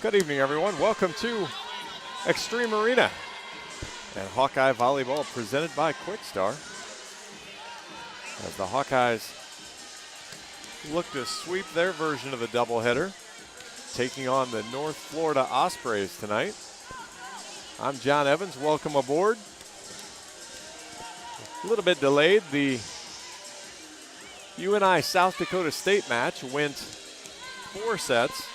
Good evening, everyone. Welcome to Extreme Arena and Hawkeye Volleyball presented by Quickstar. As the Hawkeyes look to sweep their version of the doubleheader, taking on the North Florida Ospreys tonight. I'm John Evans. Welcome aboard. A little bit delayed. The UNI South Dakota State match went 4 sets.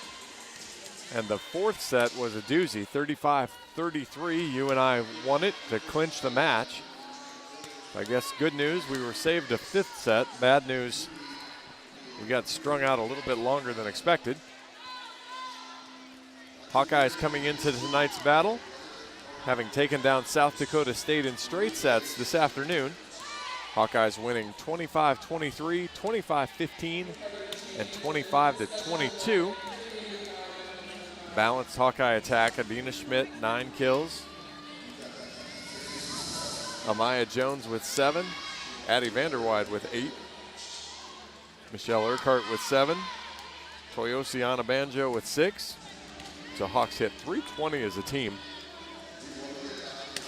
And the fourth set was a doozy, 35-33. UNI won it to clinch the match. I guess good news, we were saved a 5th set. Bad news, we got strung out a little bit longer than expected. Hawkeyes coming into tonight's battle, having taken down South Dakota State in straight sets this afternoon. Hawkeyes winning 25-23, 25-15, and 25-22. Balanced Hawkeye attack. Adina Schmidt, 9 kills. Amaya Jones with 7. Addie Vanderweide with 8. Michelle Urquhart with 7. Toyosiana Banjo with 6. So Hawks hit 320 as a team.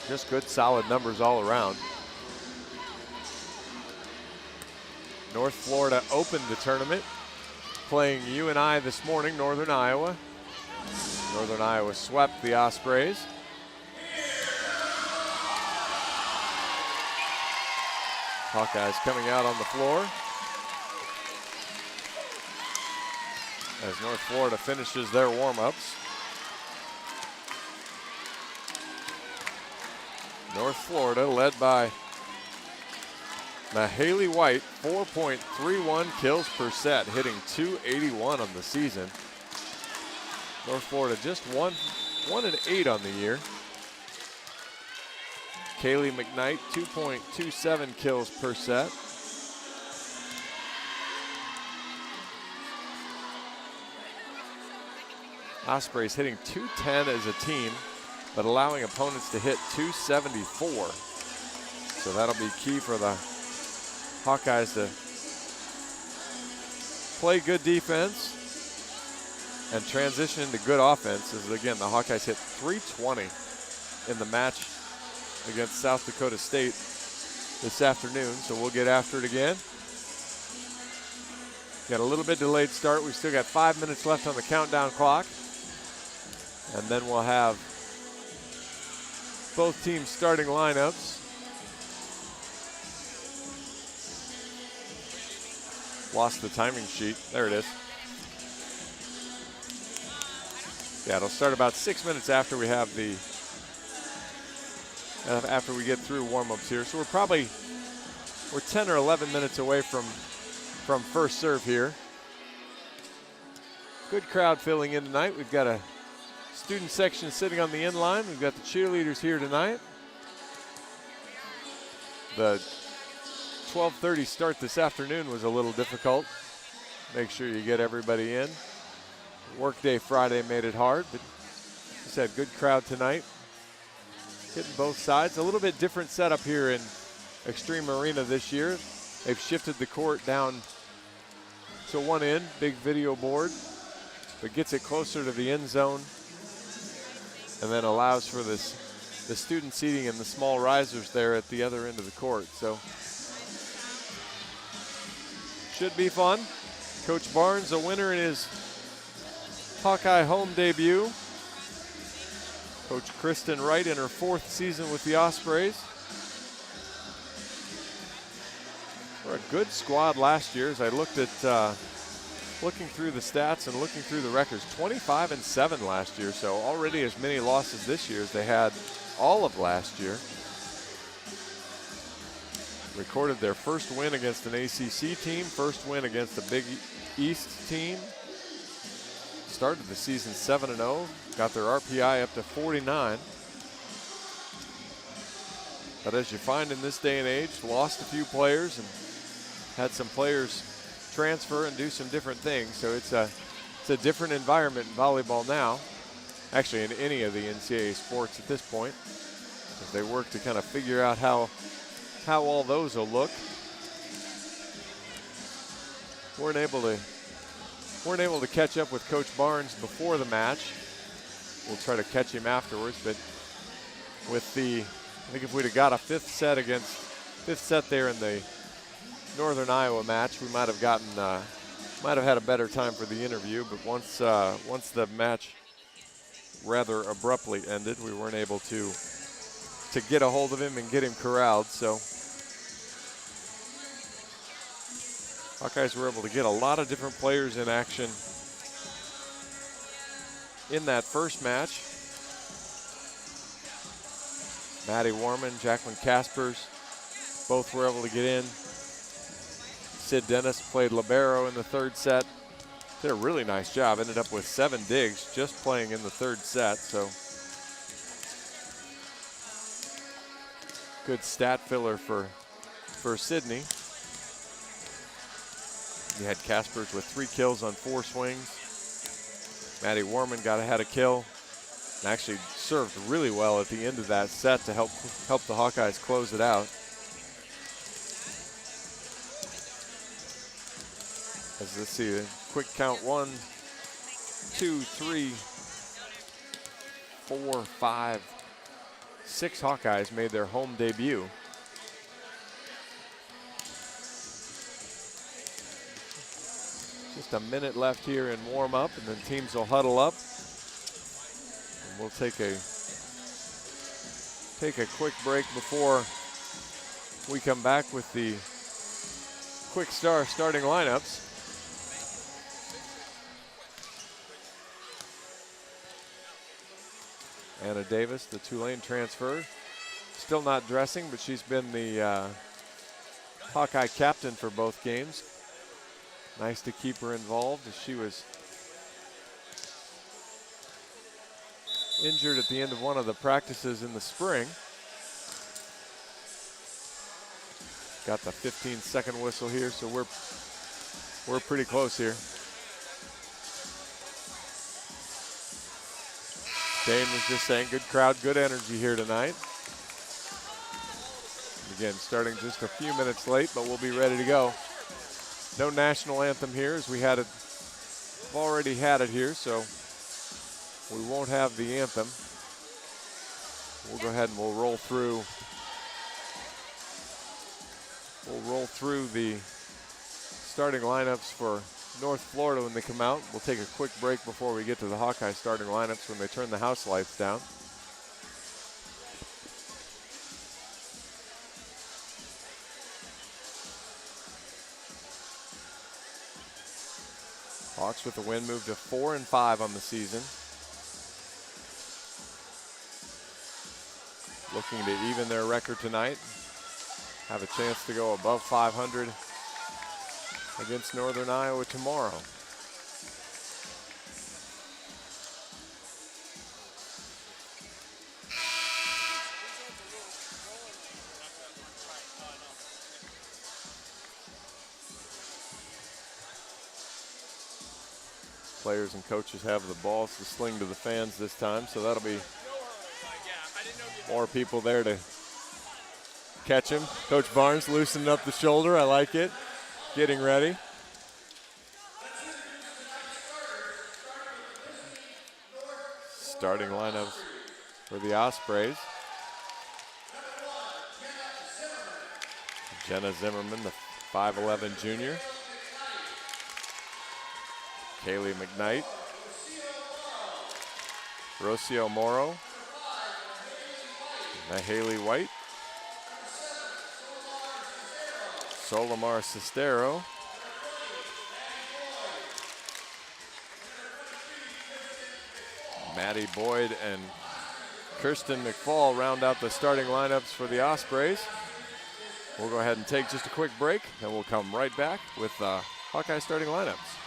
Just good, solid numbers all around. North Florida opened the tournament, playing UNI this morning, Northern Iowa. Northern Iowa swept the Ospreys. Hawkeyes coming out on the floor as North Florida finishes their warm-ups. North Florida led by Mahaley White, 4.31 kills per set, hitting .281 on the season. North Florida just 1-8 on the year. Kaylee McKnight, 2.27 kills per set. Ospreys hitting .210 as a team, but allowing opponents to hit .274. So that'll be key for the Hawkeyes to play good defense and transition into good offense. As again, the Hawkeyes hit .320 in the match against South Dakota State this afternoon, so we'll get after it again. Got a little bit delayed start. We've still got 5 minutes left on the countdown clock. And then we'll have both teams' starting lineups. Lost the timing sheet. There it is. Yeah, it'll start about 6 minutes after we have the after we get through warm-ups here. So we're 10 or 11 minutes away from first serve here. Good crowd filling in tonight. We've got a student section sitting on the end line. We've got the cheerleaders here tonight. The 12:30 start this afternoon was a little difficult. Make sure you get everybody in. Workday Friday made it hard, but just had good crowd tonight. Hitting both sides. A little bit different setup here in Extreme Arena this year. They've shifted the court down to one end, big video board, but gets it closer to the end zone and then allows for the student seating and the small risers there at the other end of the court. So should be fun. Coach Barnes, a winner in his Hawkeye home debut. Coach Kristen Wright in her 4th season with the Ospreys. We're a good squad last year. As I looked at looking through the stats and looking through the records, 25-7 last year, so already as many losses this year as they had all of last year. Recorded their first win against an ACC team, first win against a Big East team. Started the season 7-0, got their RPI up to 49. But as you find in this day and age, lost a few players and had some players transfer and do some different things. So it's a different environment in volleyball now, actually in any of the NCAA sports at this point, as they work to kind of figure out how all those will look. Weren't able to catch up with Coach Barnes before the match. we'll try to catch him afterwards. But with I think if we'd have got a fifth set there in the Northern Iowa match, we might have had a better time for the interview. But once the match rather abruptly ended, we weren't able to get a hold of him and get him corralled. So Hawkeyes were able to get a lot of different players in action in that first match. Maddie Warman, Jacqueline Caspers, both were able to get in. Sid Dennis played libero in the third set. Did a really nice job. Ended up with 7 digs just playing in the third set. So good stat filler for Sydney. You had Caspers with 3 kills on 4 swings. Maddie Warman had a kill and actually served really well at the end of that set to help the Hawkeyes close it out. Let's see, a quick count: 1, 2, 3, 4, 5, 6 Hawkeyes made their home debut. Just a minute left here in warm up, and then teams will huddle up. And we'll take a quick break before we come back with the quick starting lineups. Anna Davis, the Tulane transfer, still not dressing, but she's been the Hawkeye captain for both games. Nice to keep her involved, as she was injured at the end of one of the practices in the spring. Got the 15-second whistle here, so we're pretty close here. Dane was just saying, good crowd, good energy here tonight. Again, starting just a few minutes late, but we'll be ready to go. No national anthem here, as we've already had it here, so we won't have the anthem. We'll go ahead and we'll roll through the starting lineups for North Florida when they come out. We'll take a quick break before we get to the Hawkeye starting lineups when they turn the house lights down. Hawks with the win move to 4-5 on the season. Looking to even their record tonight. Have a chance to go above 500 against Northern Iowa tomorrow. Players and coaches have the balls to sling to the fans this time, so that'll be more people there to catch him. Coach Barnes loosening up the shoulder. I like it. Getting ready. Starting lineups for the Ospreys. Jenna Zimmerman, the 5'11" junior. Kaylee McKnight. Rocio Moro. Haley White. Solomar Sestero. Maddie Boyd and Kirsten McFall round out the starting lineups for the Ospreys. We'll go ahead and take just a quick break, then we'll come right back with Hawkeye starting lineups.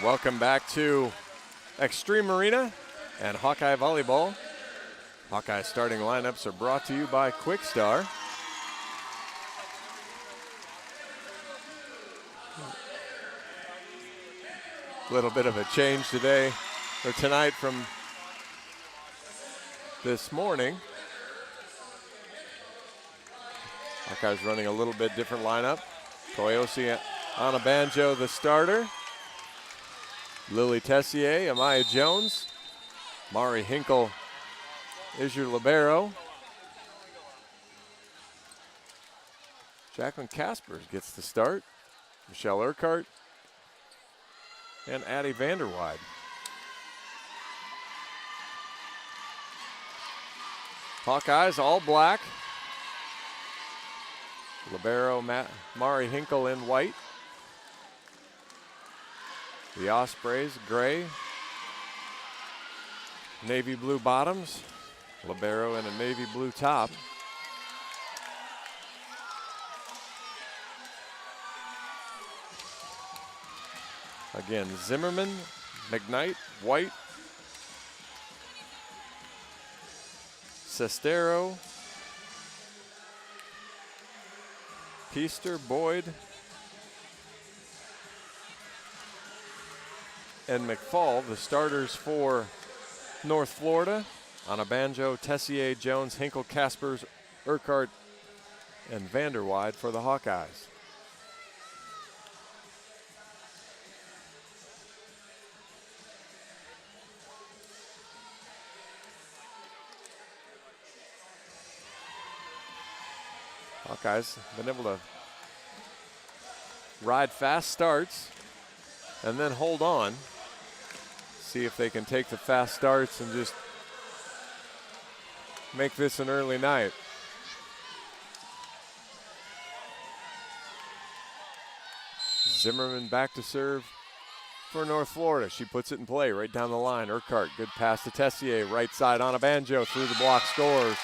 Welcome back to Extreme Arena and Hawkeye Volleyball. Hawkeye starting lineups are brought to you by Quick Star. A little bit of a change today, or tonight from this morning. Hawkeye's running a little bit different lineup. Toyosi on a banjo, the starter. Lily Tessier, Amaya Jones. Mari Hinkle is your libero. Jacqueline Kaspers gets the start. Michelle Urquhart and Addie Vanderweide. Hawkeyes all black. Libero Mari Hinkle in white. The Ospreys gray. Navy blue bottoms. Libero in a navy blue top. Again, Zimmerman, McKnight, white. Sestero. Peaster, Boyd. And McFall, the starters for North Florida. On a banjo, Tessier, Jones, Hinkle, Kaspers, Urquhart, and Vanderweide for the Hawkeyes. Hawkeyes been able to ride fast starts and then hold on. See if they can take the fast starts and just make this an early night. Zimmerman back to serve for North Florida. She puts it in play right down the line. Urquhart, good pass to Tessier. Right side on a banjo, through the block, scores.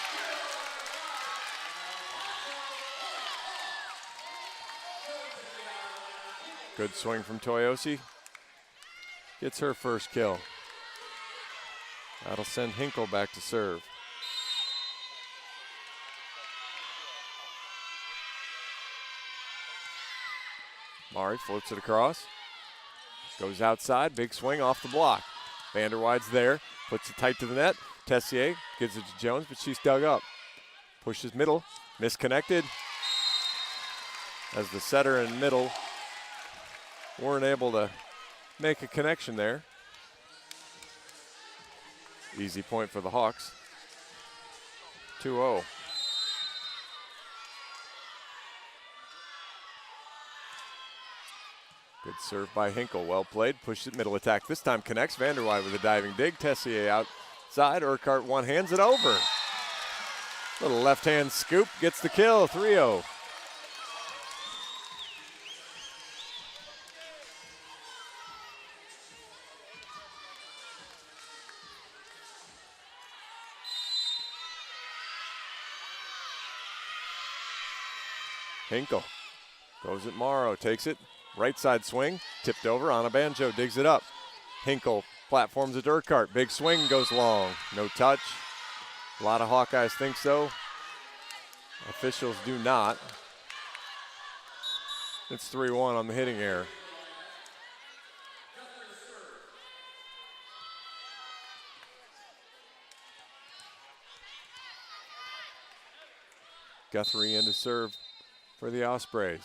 Good swing from Toyosi. Gets her first kill. That'll send Hinkle back to serve. Mari floats it across. Goes outside, big swing off the block. Vanderweide's there, puts it tight to the net. Tessier gives it to Jones, but she's dug up. Pushes middle, misconnected. As the setter and middle weren't able to make a connection there. Easy point for the Hawks. 2-0. Good serve by Hinkle, well played, pushed it middle attack. This time connects, Vanderweide with a diving dig. Tessier outside, Urquhart one hands it over. Little left hand scoop, gets the kill, 3-0. Hinkle goes at Morrow, takes it, right side swing, tipped over on a banjo, digs it up. Hinkle platforms at Urquhart, big swing, goes long, no touch. A lot of Hawkeyes think so. Officials do not. It's 3-1 on the hitting error. Guthrie in to serve for the Ospreys.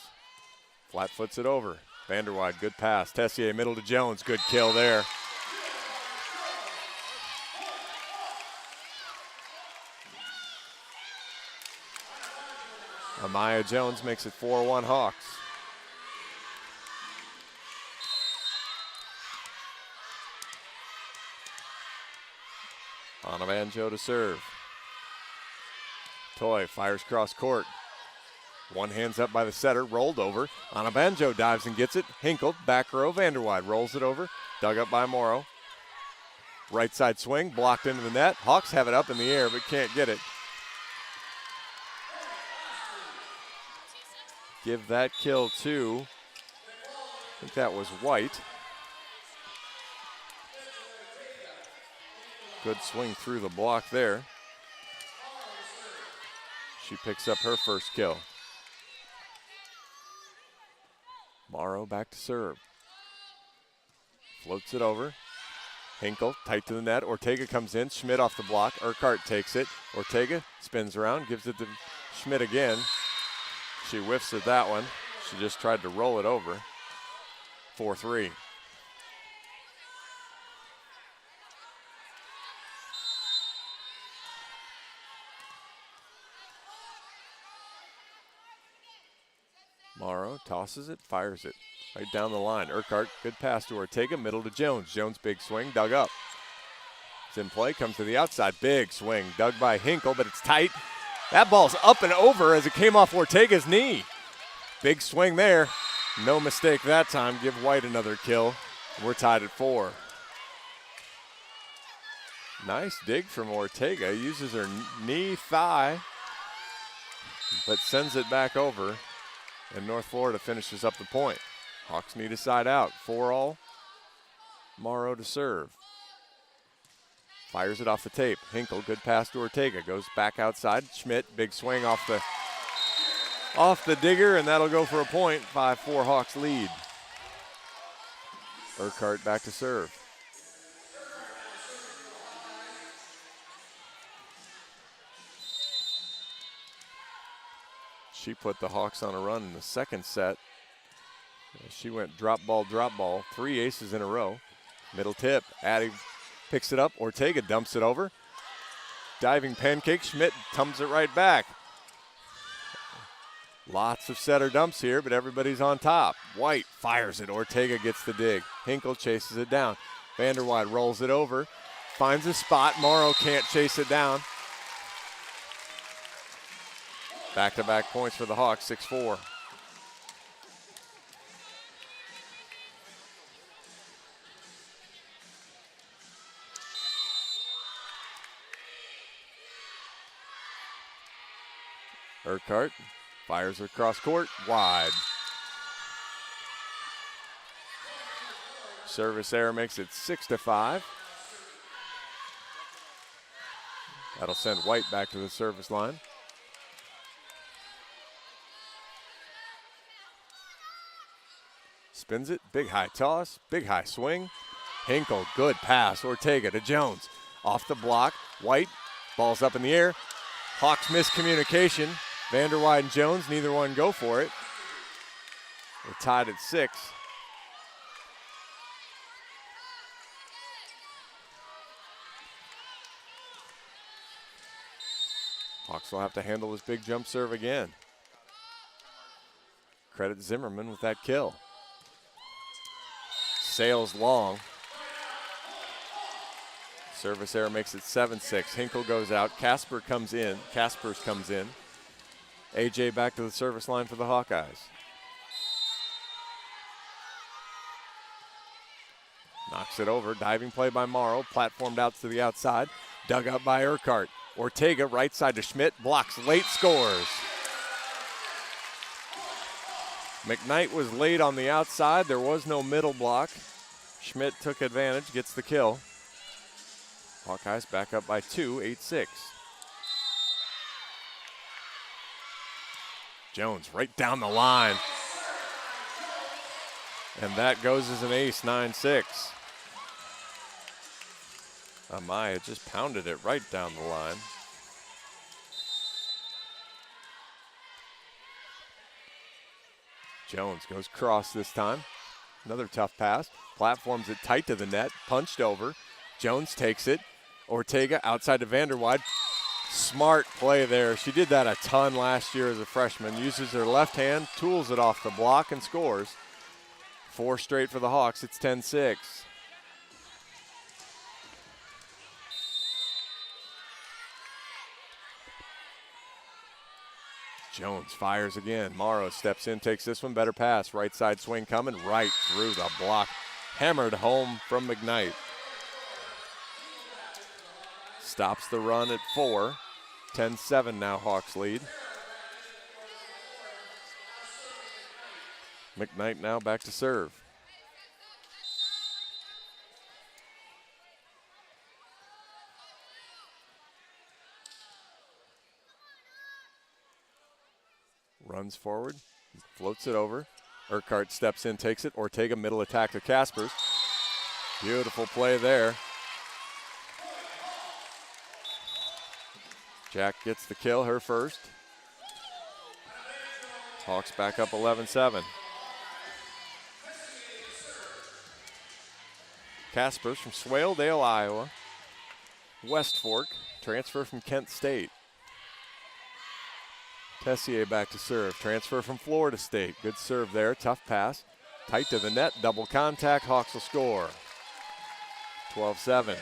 Flat foots it over. Vanderweide, good pass. Tessier middle to Jones, good kill there. Amaya Jones makes it 4-1 Hawks. On a banjo to serve. Toy fires cross court. One hand's up by the setter, rolled over. On a banjo dives and gets it. Hinkle, back row, Vanderweide rolls it over. Dug up by Morrow. Right side swing, blocked into the net. Hawks have it up in the air, but can't get it. Give that kill to, I think that was White. Good swing through the block there. She picks up her first kill. Morrow back to serve. Floats it over. Hinkle tight to the net. Ortega comes in. Schmidt off the block. Urquhart takes it. Ortega spins around, gives it to Schmidt again. She whiffs at that one. She just tried to roll it over. 4-3. Morrow tosses it, fires it. Right down the line. Urquhart, good pass to Ortega, middle to Jones. Jones, big swing, dug up. It's in play, comes to the outside. Big swing, dug by Hinkle, but it's tight. That ball's up and over as it came off Ortega's knee. Big swing there. No mistake that time. Give White another kill. We're tied at 4. Nice dig from Ortega. Uses her knee, thigh, but sends it back over. And North Florida finishes up the point. Hawks need a side out. 4-all. Morrow to serve. Fires it off the tape. Hinkle, good pass to Ortega. Goes back outside. Schmidt, big swing off the digger, and that'll go for a point. 5-4 Hawks lead. Urquhart back to serve. She put the Hawks on a run in the second set. She went drop ball, 3 aces in a row. Middle tip, Addie picks it up. Ortega dumps it over. Diving pancake, Schmidt comes it right back. Lots of setter dumps here, but everybody's on top. White fires it. Ortega gets the dig. Hinkle chases it down. Vanderwide rolls it over. Finds a spot. Morrow can't chase it down. Back-to-back points for the Hawks, 6-4. Urquhart fires across court, wide. Service error makes it 6-5. That'll send White back to the service line. Spins it, big high toss, big high swing. Hinkle, good pass. Ortega to Jones. Off the block, White, ball's up in the air. Hawks miscommunication. Vanderwide and Jones, neither one go for it. We're tied at 6. Hawks will have to handle this big jump serve again. Credit Zimmerman with that kill. Sails long. Service error makes it 7-6. Hinkle goes out. Kaspers comes in. AJ back to the service line for the Hawkeyes. Knocks it over. Diving play by Morrow. Platformed out to the outside. Dug up by Urquhart. Ortega right side to Schmidt. Blocks late, scores. McKnight was late on the outside. There was no middle block. Schmidt took advantage, gets the kill. Hawkeyes back up by 2, 8-6. Jones right down the line. And that goes as an ace, 9-6. Amaya just pounded it right down the line. Jones goes cross this time. Another tough pass. Platforms it tight to the net. Punched over. Jones takes it. Ortega outside to Vanderwide. Smart play there. She did that a ton last year as a freshman. Uses her left hand, tools it off the block, and scores. 4 straight for the Hawks. It's 10-6. Jones fires again. Morrow steps in, takes this one. Better pass. Right side swing coming right through the block. Hammered home from McKnight. Stops the run at 4. 10-7 now, Hawks lead. McKnight now back to serve. Runs forward, floats it over. Urquhart steps in, takes it. Ortega middle attack to Kaspers. Beautiful play there. Jack gets the kill, her first. Hawks back up 11-7. Kaspers from Swaledale, Iowa. West Fork, transfer from Kent State. Tessier back to serve. Transfer from Florida State. Good serve there. Tough pass. Tight to the net. Double contact. Hawks will score. 12-7.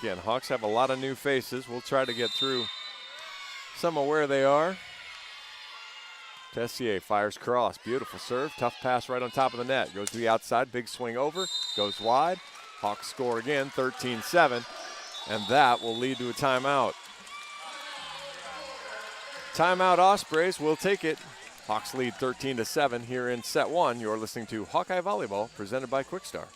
Again, Hawks have a lot of new faces. We'll try to get through some of where they are. Tessier fires cross. Beautiful serve. Tough pass right on top of the net. Goes to the outside. Big swing over. Goes wide. Hawks score again, 13-7, and that will lead to a timeout. Timeout Ospreys will take it. Hawks lead 13-7 here in set one. You're listening to Hawkeye Volleyball, presented by Quickstar.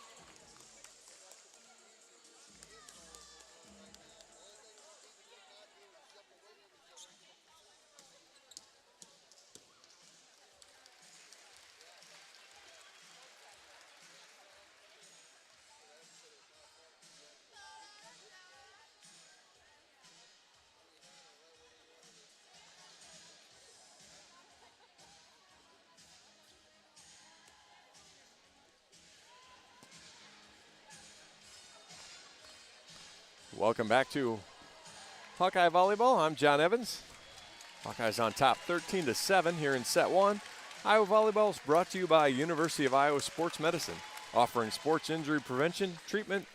Welcome back to Hawkeye Volleyball. I'm John Evans. Hawkeyes on top 13-7 here in set one. Iowa Volleyball is brought to you by University of Iowa Sports Medicine, offering sports injury prevention, treatment,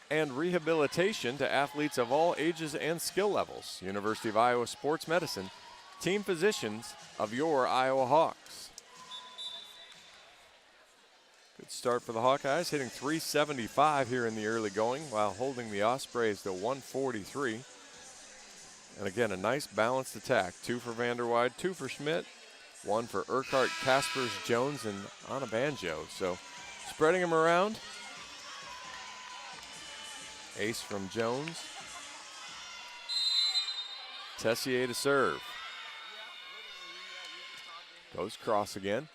and rehabilitation to athletes of all ages and skill levels. University of Iowa Sports Medicine, team physicians of your Iowa Hawks. Good start for the Hawkeyes, hitting .375 here in the early going while holding the Ospreys to 143. And again, a nice balanced attack. 2 for Vanderweide, 2 for Schmidt, 1 for Urquhart, Kaspers, Jones, and Anabanjo. So spreading them around. Ace from Jones. Tessier to serve. Goes cross again.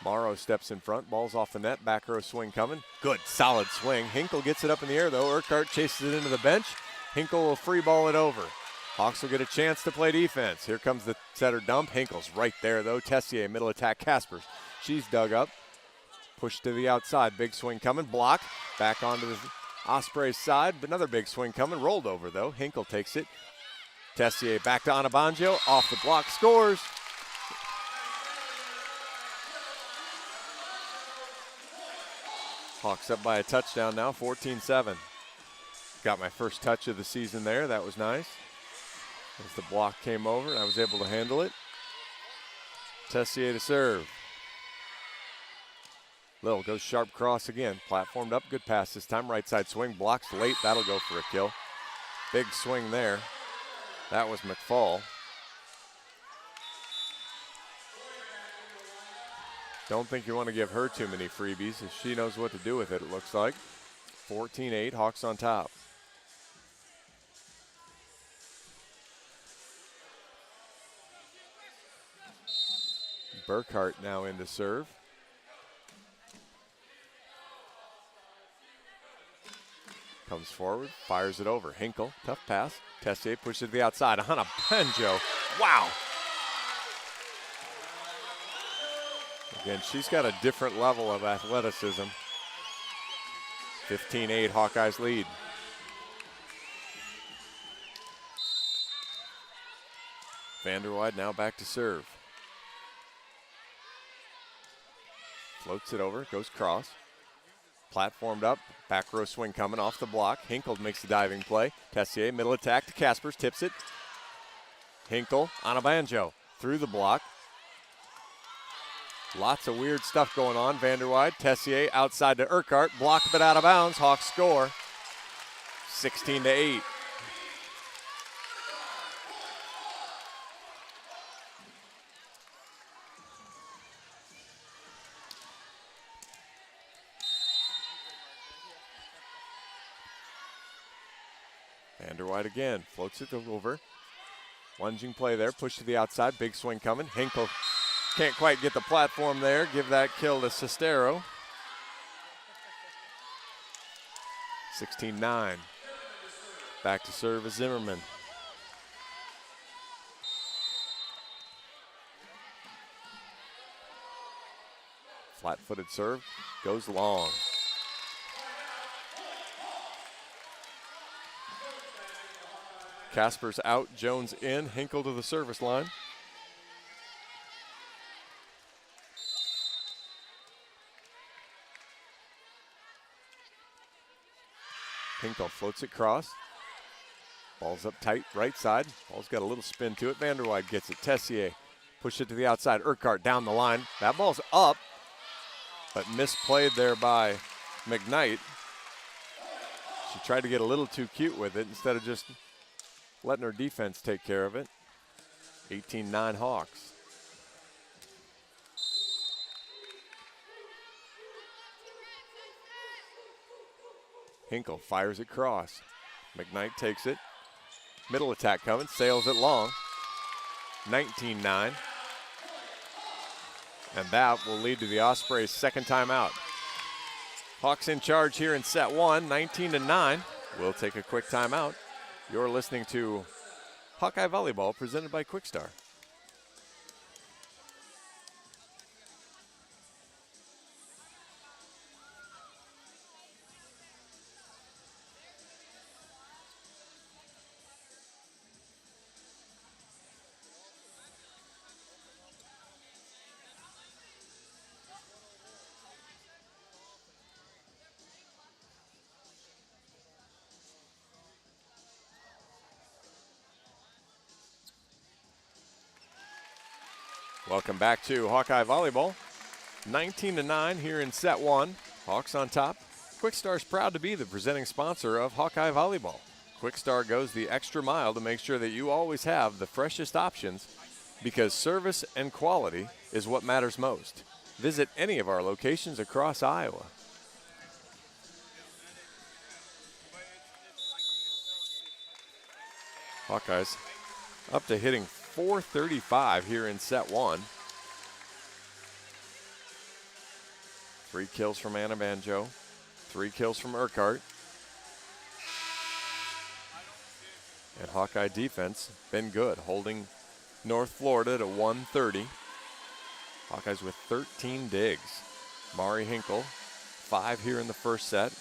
Morrow steps in front, ball's off the net, back row swing coming. Good, solid swing. Hinkle gets it up in the air though. Urquhart chases it into the bench. Hinkle will free ball it over. Hawks will get a chance to play defense. Here comes the setter dump. Hinkle's right there though. Tessier, middle attack, Kaspers. She's dug up. Pushed to the outside, big swing coming, blocked. Back onto the Ospreys side, but another big swing coming. Rolled over though. Hinkle takes it. Tessier back to Anabanjo, off the block, scores. Hawks up by a touchdown now, 14-7. Got my first touch of the season there. That was nice. As the block came over, I was able to handle it. Tessier to serve. Little goes sharp cross again. Platformed up, good pass this time. Right side swing, blocks late. That'll go for a kill. Big swing there. That was McFall. Don't think you want to give her too many freebies, as she knows what to do with it, it looks like. 14-8, Hawks on top. Burkhart now in to serve. Comes forward, fires it over. Hinkle, tough pass. Tessier pushes it to the outside. Anabanjo, wow. Again, she's got a different level of athleticism. 15-8, Hawkeyes lead. Vanderweide now back to serve. Floats it over, goes cross. Platformed up, back row swing coming off the block. Hinkle makes the diving play. Tessier, middle attack to Kaspers, tips it. Hinkle, Anabanjo, through the block. Lots of weird stuff going on. Vanderweide, Tessier outside to Urquhart, blocked but out of bounds. Hawks score, 16-8. Vanderwide again, floats it over. Lunging play there, push to the outside, big swing coming. Hinkle can't quite get the platform there. Give that kill to Sestero. 16-9. Back to serve is Zimmerman. Flat-footed serve, goes long. Casper's out, Jones in, Hinkle to the service line. Hinkle floats it cross. Ball's up tight, right side. Ball's got a little spin to it. Vanderwide gets it. Tessier push it to the outside. Urquhart down the line. That ball's up, but misplayed there by McKnight. She tried to get a little too cute with it instead of just letting her defense take care of it. 18-9 Hawks. Hinkle fires it cross. McKnight takes it. Middle attack coming, sails it long. 19-9. And that will lead to the Ospreys' second timeout. Hawks in charge here in set one, 19-9. We'll take a quick timeout. You're listening to Hawkeye Volleyball presented by Quickstar. Welcome back to Hawkeye Volleyball. 19-9 here in set one. Hawks on top. Quickstar's proud to be the presenting sponsor of Hawkeye Volleyball. Quickstar goes the extra mile to make sure that you always have the freshest options because service and quality is what matters most. Visit any of our locations across Iowa. Hawkeyes up to hitting .435 here in set one. 3 kills from Anna Banjo, 3 kills from Urquhart. And Hawkeye defense been good, holding North Florida to 130. Hawkeyes with 13 digs. Mari Hinkle, 5 here in the first set.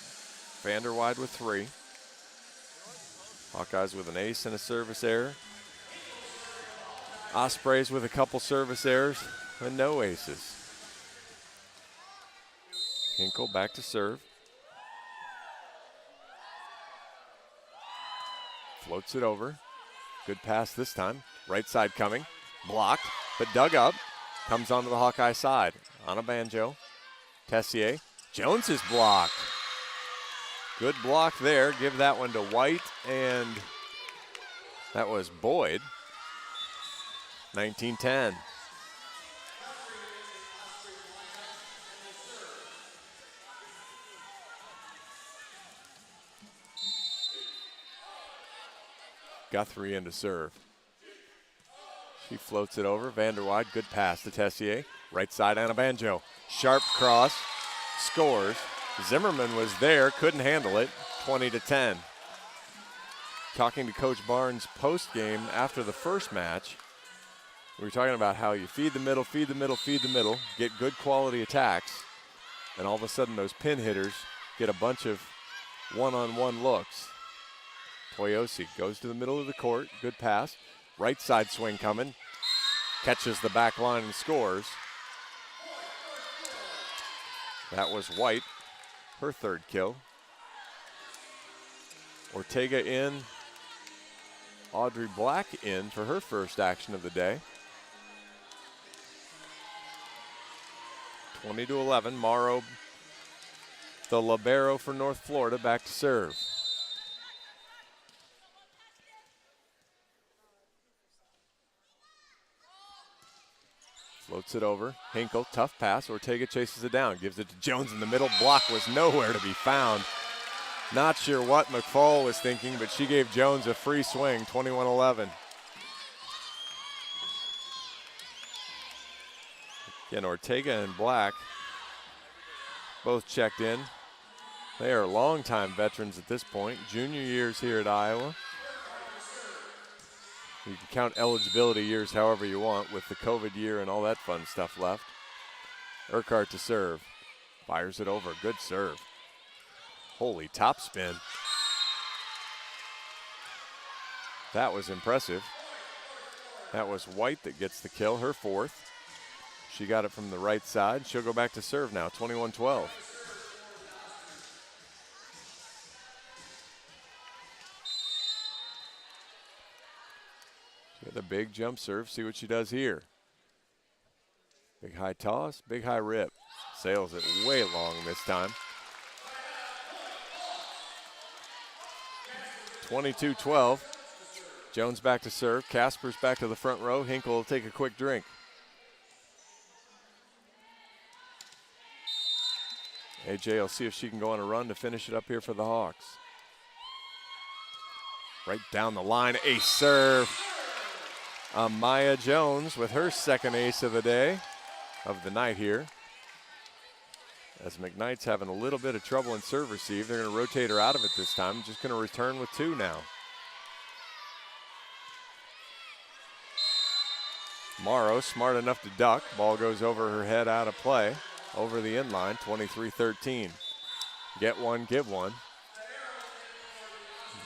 Vanderwide with 3. Hawkeyes with an ace and a service error. Ospreys with a couple service errors and no aces. Hinkle back to serve. Floats it over. Good pass this time. Right side coming. Blocked, but dug up. Comes onto the Hawkeye side. On a Banjo. Tessier. Jones is blocked. Good block there. Give that one to White, and that was Boyd. 19-10. Guthrie in to serve. She floats it over. Vanderwide, good pass to Tessier. Right side, Anna Banjo. Sharp cross, scores. Zimmerman was there, couldn't handle it. 20-10. Talking to Coach Barnes post-game after the first match, we were talking about how you feed the middle, feed the middle, feed the middle, get good quality attacks, and all of a sudden those pin hitters get a bunch of one-on-one looks. Toyosi goes to the middle of the court, good pass. Right side swing coming, catches the back line and scores. That was White, her third kill. Ortega in, Audrey Black in for her first action of the day. 20-11, Morrow, the libero for North Florida, back to serve. Floats it over. Hinkle, tough pass. Ortega chases it down. Gives it to Jones in the middle. Block was nowhere to be found. Not sure what McFall was thinking, but she gave Jones a free swing, 21-11. Again, Ortega and Black both checked in. They are longtime veterans at this point, junior years here at Iowa. You can count eligibility years however you want with the COVID year and all that fun stuff left. Urquhart to serve. Fires it over. Good serve. Holy top spin. That was impressive. That was White that gets the kill, her fourth. She got it from the right side. She'll go back to serve now, 21-12. She got the big jump serve. See what she does here. Big high toss, big high rip. Sails it way long this time. 22-12. Jones back to serve. Casper's back to the front row. Hinkle will take a quick drink. AJ will see if she can go on a run to finish it up here for the Hawks. Right down the line, ace serve. Maya Jones with her second ace of the day, of the night here. As McKnight's having a little bit of trouble in serve receive. They're going to rotate her out of it this time. Just going to return with two now. Morrow smart enough to duck. Ball goes over her head out of play. Over the inline, 23-13. Get one, give one.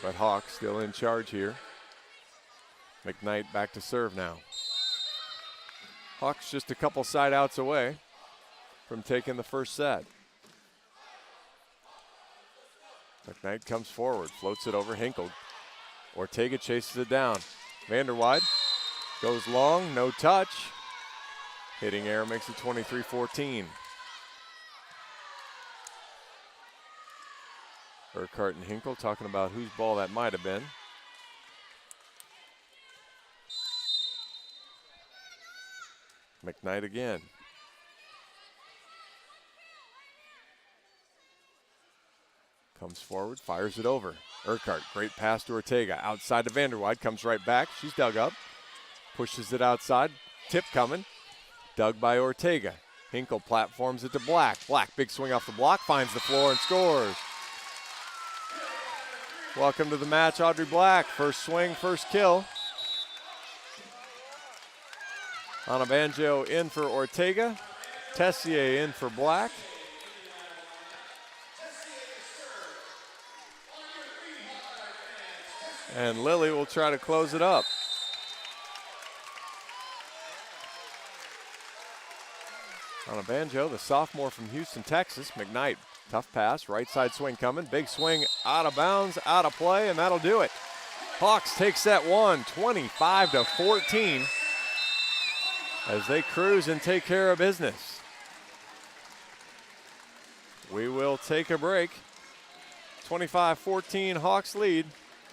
But Hawks still in charge here. McKnight back to serve now. Hawks just a couple side outs away from taking the first set. McKnight comes forward, floats it over Hinkle. Ortega chases it down. Vanderwide goes long, no touch. Hitting error makes it 23-14. Urquhart and Hinkle talking about whose ball that might have been. McKnight again. Comes forward, fires it over. Urquhart, great pass to Ortega. Outside to Vanderwide, comes right back. She's dug up. Pushes it outside. Tip coming. Dug by Ortega. Hinkle platforms it to Black. Black, big swing off the block, finds the floor and scores. Welcome to the match, Audrey Black. First swing, first kill. Anabanjo in for Ortega. Tessier in for Black. And Lily will try to close it up. Anabanjo, the sophomore from Houston, Texas. McKnight, tough pass, right side swing coming. Big swing out of bounds, out of play, and that'll do it. Hawks take set one, 25-14. As they cruise and take care of business. We will take a break. 25-14 Hawks lead,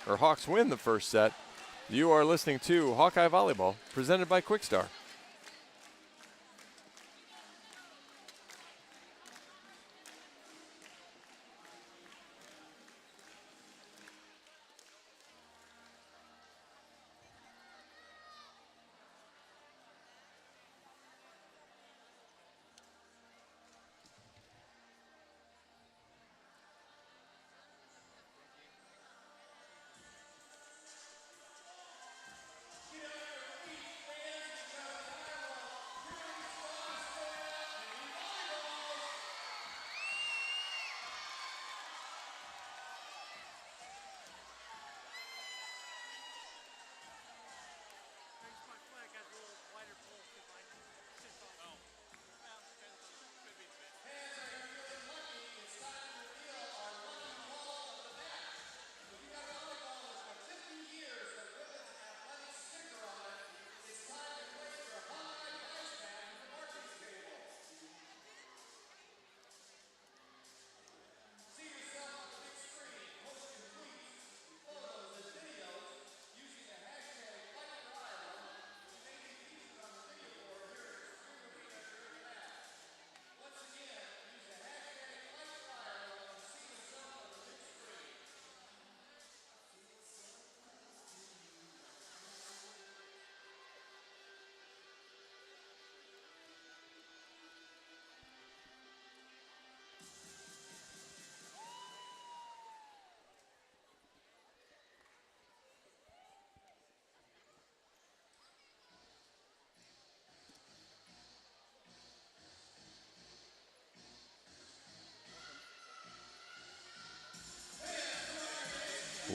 or Hawks win the first set. You are listening to Hawkeye Volleyball, presented by Quickstar.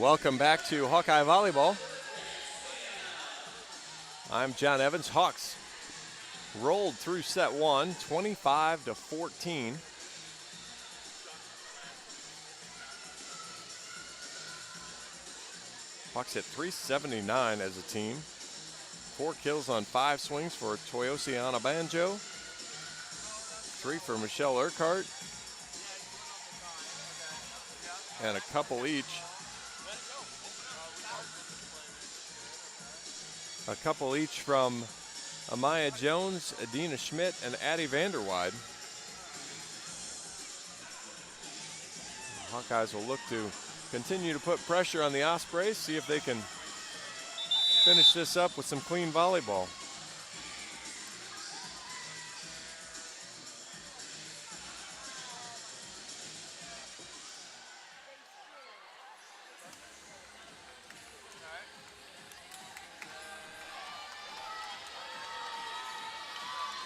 Welcome back to Hawkeye Volleyball. I'm John Evans. Hawks rolled through set one, 25-14. Hawks hit .379 as a team. 4 kills on 5 swings for Toyosi Anabanjo. 3 for Michelle Urquhart. And a couple each. A couple each from Amaya Jones, Adina Schmidt, and Addie Vanderweide. Hawkeyes will look to continue to put pressure on the Ospreys, see if they can finish this up with some clean volleyball.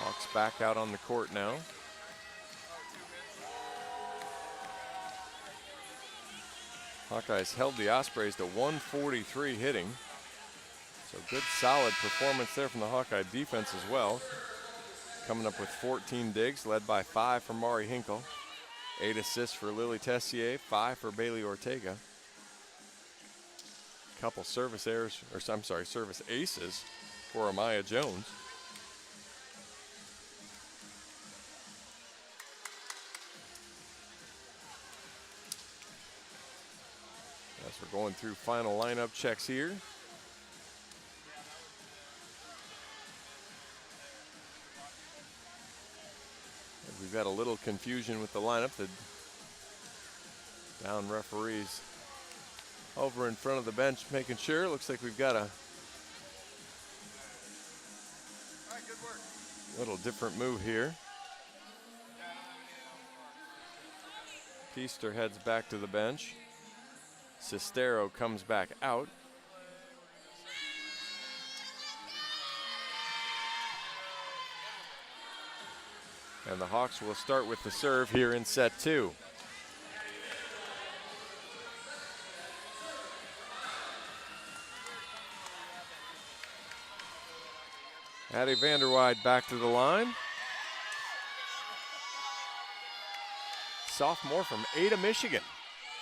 Hawks back out on the court now. Hawkeyes held the Ospreys to 143 hitting. So good solid performance there from the Hawkeye defense as well. Coming up with 14 digs, led by 5 for Mari Hinkle. 8 assists for Lily Tessier, 5 for Bailey Ortega. Couple service errors, or I'm sorry, service aces for Amaya Jones. As we're going through final lineup checks here. We've got a little confusion with the lineup. The down referees over in front of the bench making sure. Looks like we've got a little different move here. Peaster heads back to the bench. Cestero comes back out. And the Hawks will start with the serve here in set 2. Addie Vanderweide back to the line. Sophomore from Ada, Michigan.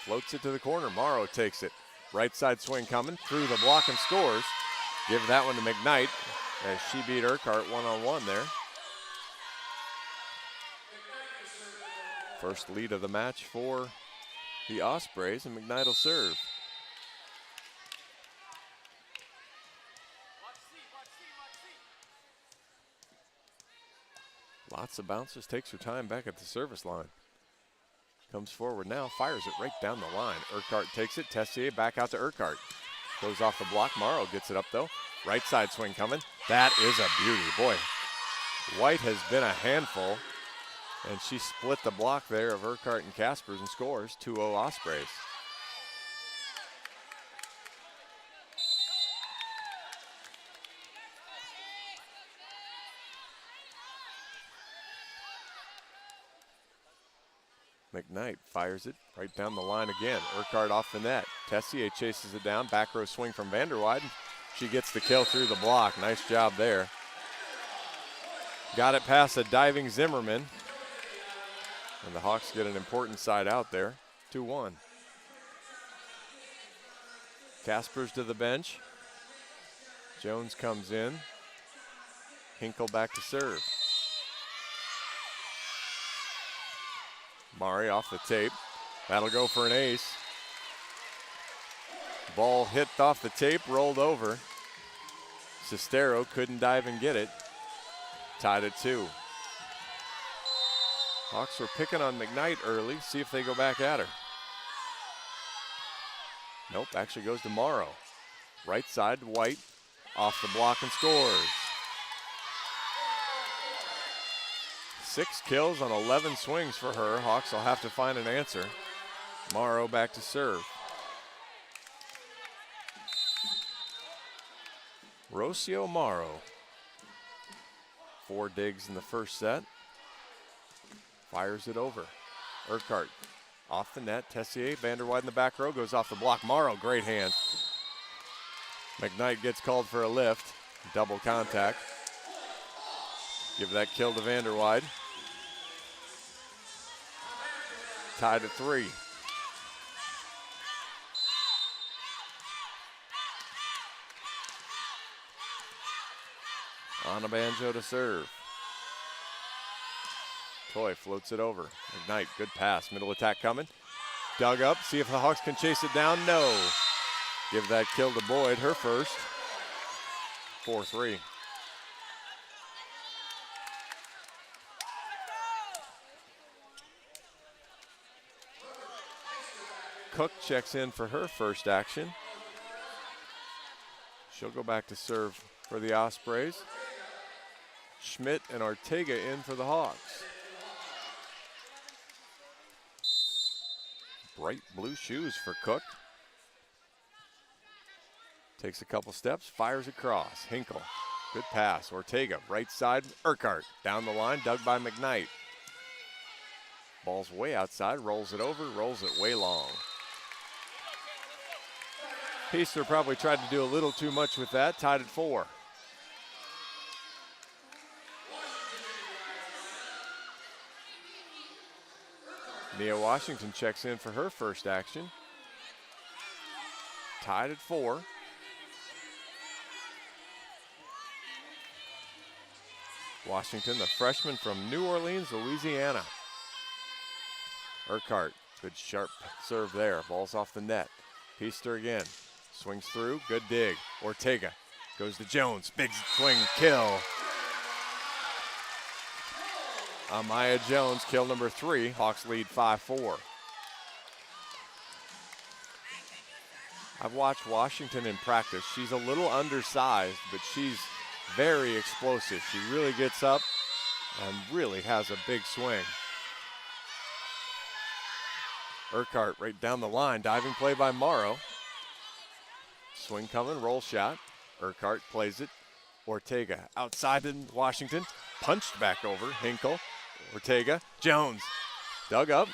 Floats it to the corner. Morrow takes it. Right side swing coming through the block and scores. Give that one to McKnight as she beat Urquhart one-on-one there. First lead of the match for the Ospreys, and McKnight will serve. Lots of bounces, takes her time back at the service line. Comes forward now, fires it right down the line. Urquhart takes it, Tessier back out to Urquhart. Goes off the block, Morrow gets it up though. Right side swing coming. That is a beauty, boy. White has been a handful, and she split the block there of Urquhart and Kaspers and scores 2-0 Ospreys. McKnight fires it right down the line again. Urquhart off the net. Tessier chases it down. Back row swing from Vanderweide. She gets the kill through the block. Nice job there. Got it past a diving Zimmerman. And the Hawks get an important side out there. 2-1. Kaspers to the bench. Jones comes in. Hinkle back to serve. Mari off the tape. That'll go for an ace. Ball hit off the tape, rolled over. Cestero couldn't dive and get it. Tied at 2. Hawks were picking on McKnight early. See if they go back at her. Nope, actually goes to Morrow. Right side, White. Off the block and scores. 6 kills on 11 swings for her. Hawks will have to find an answer. Morrow back to serve. Rocio Morrow. 4 digs in the first set. Fires it over. Urquhart Off the net, Tessier, Vanderwide in the back row, goes off the block. Morrow, great hand. McKnight gets called for a lift, double contact. Give that kill to Vanderwide. Tied at 3. Onabanjo to serve. Toy floats it over. McKnight, good pass. Middle attack coming. Dug up, see if the Hawks can chase it down. No. Give that kill to Boyd, her first. 4-3. Cook checks in for her first action. She'll go back to serve for the Ospreys. Schmidt and Ortega in for the Hawks. Bright blue shoes for Cook. Takes a couple steps, fires across. Hinkle, good pass. Ortega, right side. Urquhart, down the line, dug by McKnight. Ball's way outside, rolls it over, rolls it way long. Peaster probably tried to do a little too much with that, tied at 4. Nia Washington checks in for her first action. Tied at 4. Washington, the freshman from New Orleans, Louisiana. Urquhart, good sharp serve there. Ball's off the net. Peaster again. Swings through, good dig. Ortega goes to Jones. Big swing, kill. Amaya Jones, kill number 3. Hawks lead 5-4. I've watched Washington in practice. She's a little undersized, but she's very explosive. She really gets up and really has a big swing. Urquhart right down the line. Diving play by Morrow. Swing coming, roll shot. Urquhart plays it. Ortega outside to Washington. Punched back over. Hinkle. Ortega. Jones. Dug up.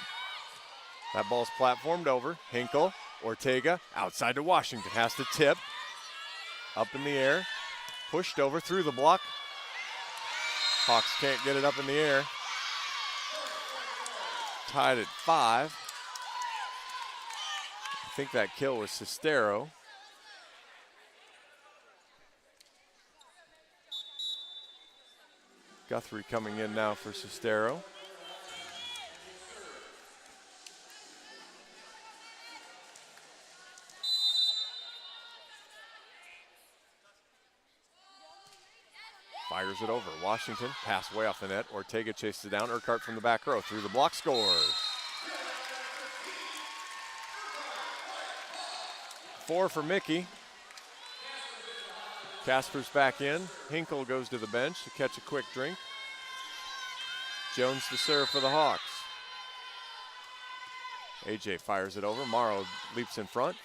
That ball's platformed over. Hinkle. Ortega outside to Washington. Has to tip. Up in the air. Pushed over through the block. Hawks can't get it up in the air. Tied at 5. I think that kill was Sestero. Guthrie coming in now for Sestero. Fires it over. Washington, pass way off the net. Ortega chases it down. Urquhart from the back row. Through the block, scores. 4 for Mickey. Casper's back in. Hinkle goes to the bench to catch a quick drink. Jones to serve for the Hawks. AJ fires it over. Morrow leaps in front.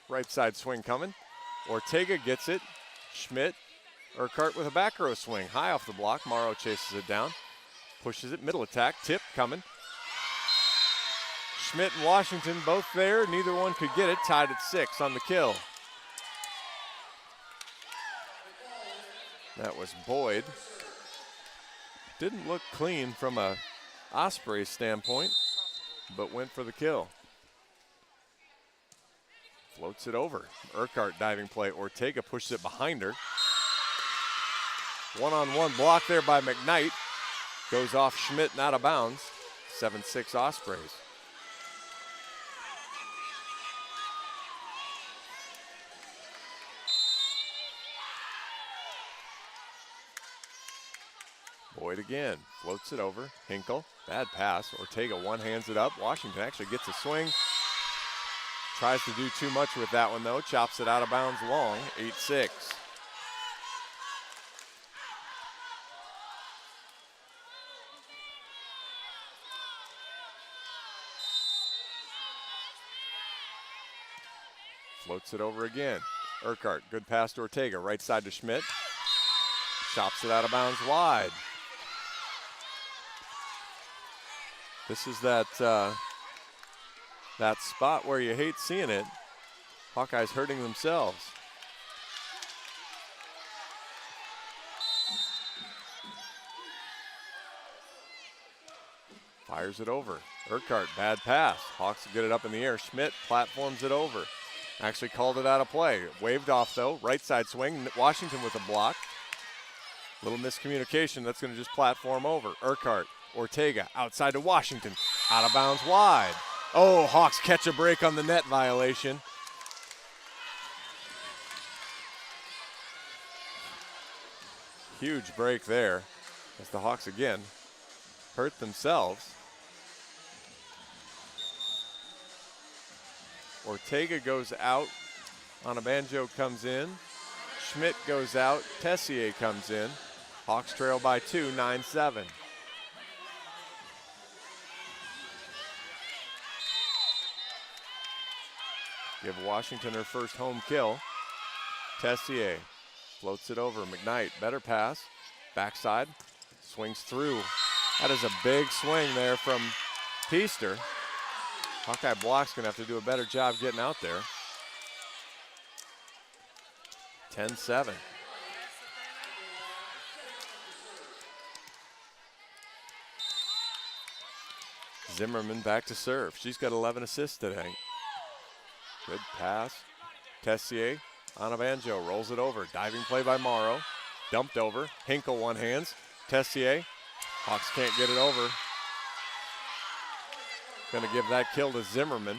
Right side swing coming. Ortega gets it. Schmidt. Urquhart with a back row swing. High off the block. Morrow chases it down. Pushes it. Middle attack. Tip coming. Schmidt and Washington both there. Neither one could get it. Tied at 6 on the kill. That was Boyd. Didn't look clean from a Ospreys standpoint, but went for the kill. Floats it over. Urquhart diving play. Ortega pushes it behind her. One-on-one block there by McKnight. Goes off Schmidt and out of bounds. 7-6 Ospreys. Boyd again, floats it over. Hinkle, bad pass. Ortega one-hands it up. Washington actually gets a swing. Tries to do too much with that one though. Chops it out of bounds long. 8-6. Floats it over again. Urquhart, good pass to Ortega. Right side to Schmidt. Chops it out of bounds wide. This is that that spot where you hate seeing it. Hawkeyes hurting themselves. Fires it over. Urquhart, bad pass. Hawks get it up in the air. Schmidt platforms it over. Actually called it out of play. Waved off though. Right side swing. Washington with a block. Little miscommunication. That's going to just platform over. Urquhart, Ortega outside to Washington. Out of bounds wide. Oh, Hawks catch a break on the net violation. Huge break there as the Hawks again hurt themselves. Ortega goes out. Onabanjo comes in. Schmidt goes out. Tessier comes in. Hawks trail by 2, 9-7. Give Washington her first home kill. Tessier floats it over. McKnight, better pass. Backside, swings through. That is a big swing there from Peaster. Hawkeye block's gonna have to do a better job getting out there. 10-7. Zimmerman back to serve. She's got 11 assists today. Good pass. Tessier, Onabanjo rolls it over. Diving play by Morrow. Dumped over. Hinkle one hands. Tessier. Hawks can't get it over. Gonna give that kill to Zimmerman.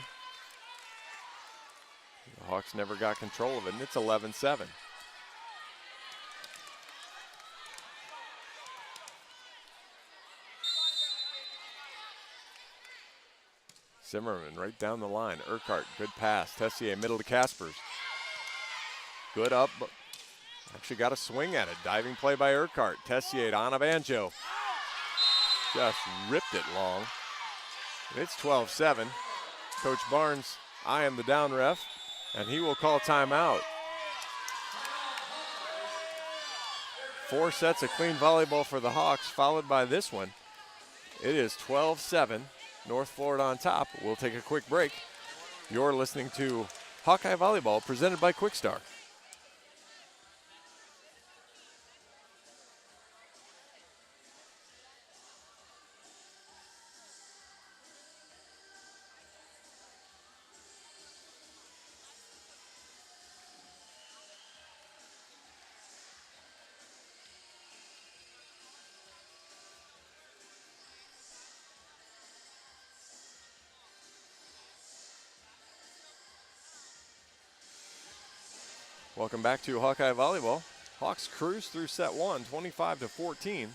The Hawks never got control of it, and it's 11-7. Zimmerman right down the line. Urquhart, good pass. Tessier, middle to Kaspers. Good up. Actually got a swing at it. Diving play by Urquhart. Tessier to Onabanjo. Just ripped it long. It's 12-7. Coach Barnes, I am the down ref, and he will call timeout. 4 sets of clean volleyball for the Hawks, followed by this one. It is 12-7. North Florida on top. We'll take a quick break. You're listening to Hawkeye Volleyball presented by Quickstar. Welcome back to Hawkeye Volleyball. Hawks cruise through set 1, 25-14.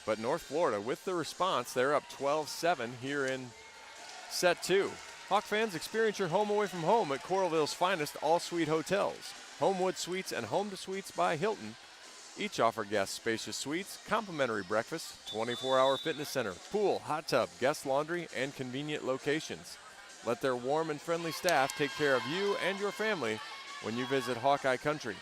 But North Florida, with the response, they're up 12-7 here in set 2. Hawk fans, experience your home away from home at Coralville's finest all-suite hotels. Homewood Suites and Home to Suites by Hilton. Each offer guests spacious suites, complimentary breakfast, 24-hour fitness center, pool, hot tub, guest laundry, and convenient locations. Let their warm and friendly staff take care of you and your family when you visit Hawkeye Country.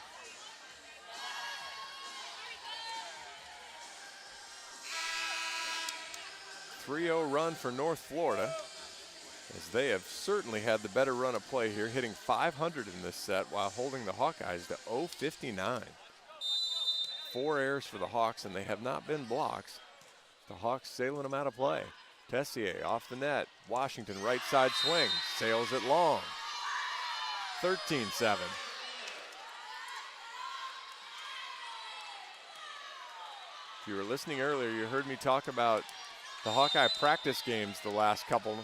.30 run for North Florida, as they have certainly had the better run of play here, hitting .500 in this set while holding the Hawkeyes to .059. 4 errors for the Hawks, and they have not been blocks. The Hawks sailing them out of play. Tessier off the net. Washington right side swing, sails it long. 13-7. If you were listening earlier, you heard me talk about the Hawkeye practice games the last couple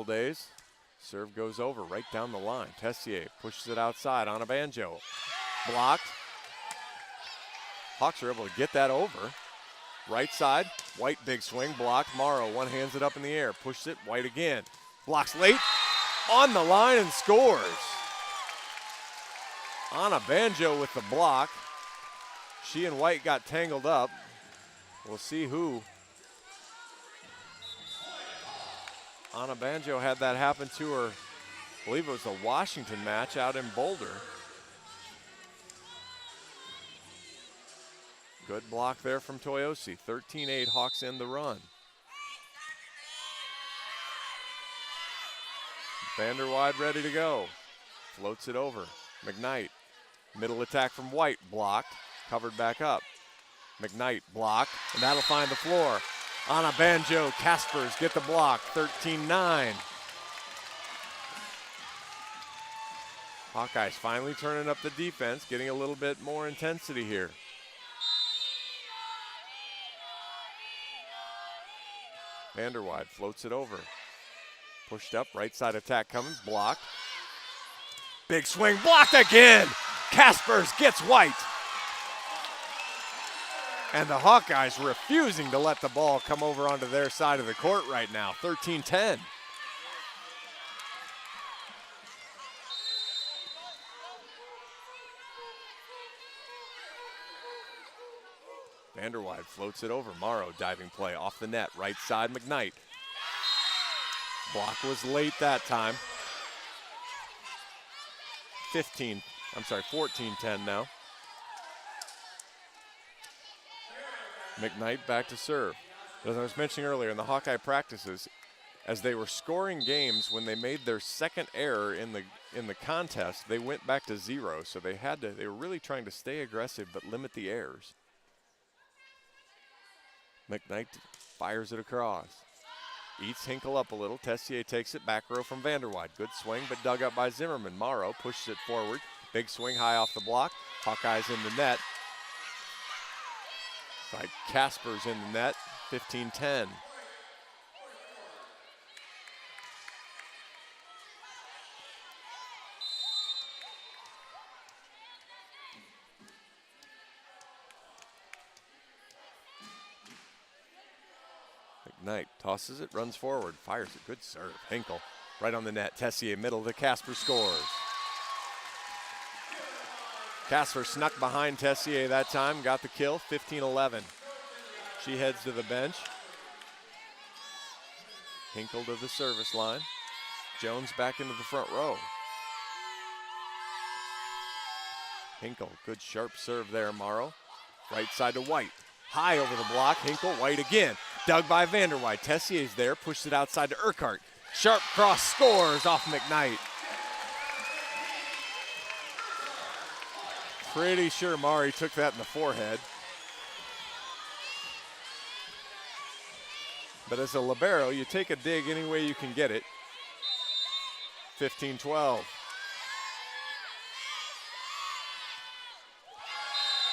days. Serve goes over right down the line. Tessier pushes it outside on a banjo. Blocked. Hawks are able to get that over. Right side, White big swing, blocked. Morrow one hands it up in the air, pushes it, White again. Blocks late, on the line and scores. Onabanjo with the block. She and White got tangled up. We'll see who. Onabanjo had that happen to her, I believe it was the Washington match out in Boulder. Good block there from Toyosi. 13-8, Hawks end the run. Vanderwide ready to go. Floats it over. McKnight. Middle attack from White. Blocked. Covered back up. McKnight blocked. And that'll find the floor. On a banjo. Caspers get the block. 13-9. Hawkeyes finally turning up the defense. Getting a little bit more intensity here. Vanderwide floats it over. Pushed up, right side attack coming, blocked. Big swing, blocked again! Caspers gets White. And the Hawkeyes refusing to let the ball come over onto their side of the court right now, 13-10. Vanderwide floats it over. Morrow diving play off the net. Right side, McKnight. Block was late that time. 14-10 now. McKnight back to serve. As I was mentioning earlier, in the Hawkeye practices, as they were scoring games, when they made their second error in the contest, they went back to 0. So they were really trying to stay aggressive but limit the errors. McKnight fires it across. Eats Hinkle up a little. Tessier takes it back row from Vanderwide. Good swing, but dug up by Zimmerman. Morrow pushes it forward. Big swing high off the block. Hawkeyes in the net. By Caspers in the net. 15-10. McKnight tosses it, runs forward, fires it. Good serve. Hinkle right on the net. Tessier middle to Casper scores. Casper snuck behind Tessier that time, got the kill, 15-11. She heads to the bench. Hinkle to the service line. Jones back into the front row. Hinkle, good sharp serve there, Morrow. Right side to White. High over the block, Hinkle, White again. Dug by Vanderwide. Tessier's there, pushes it outside to Urquhart. Sharp cross, scores off McKnight. Pretty sure Mari took that in the forehead. But as a libero, you take a dig any way you can get it. 15-12. Of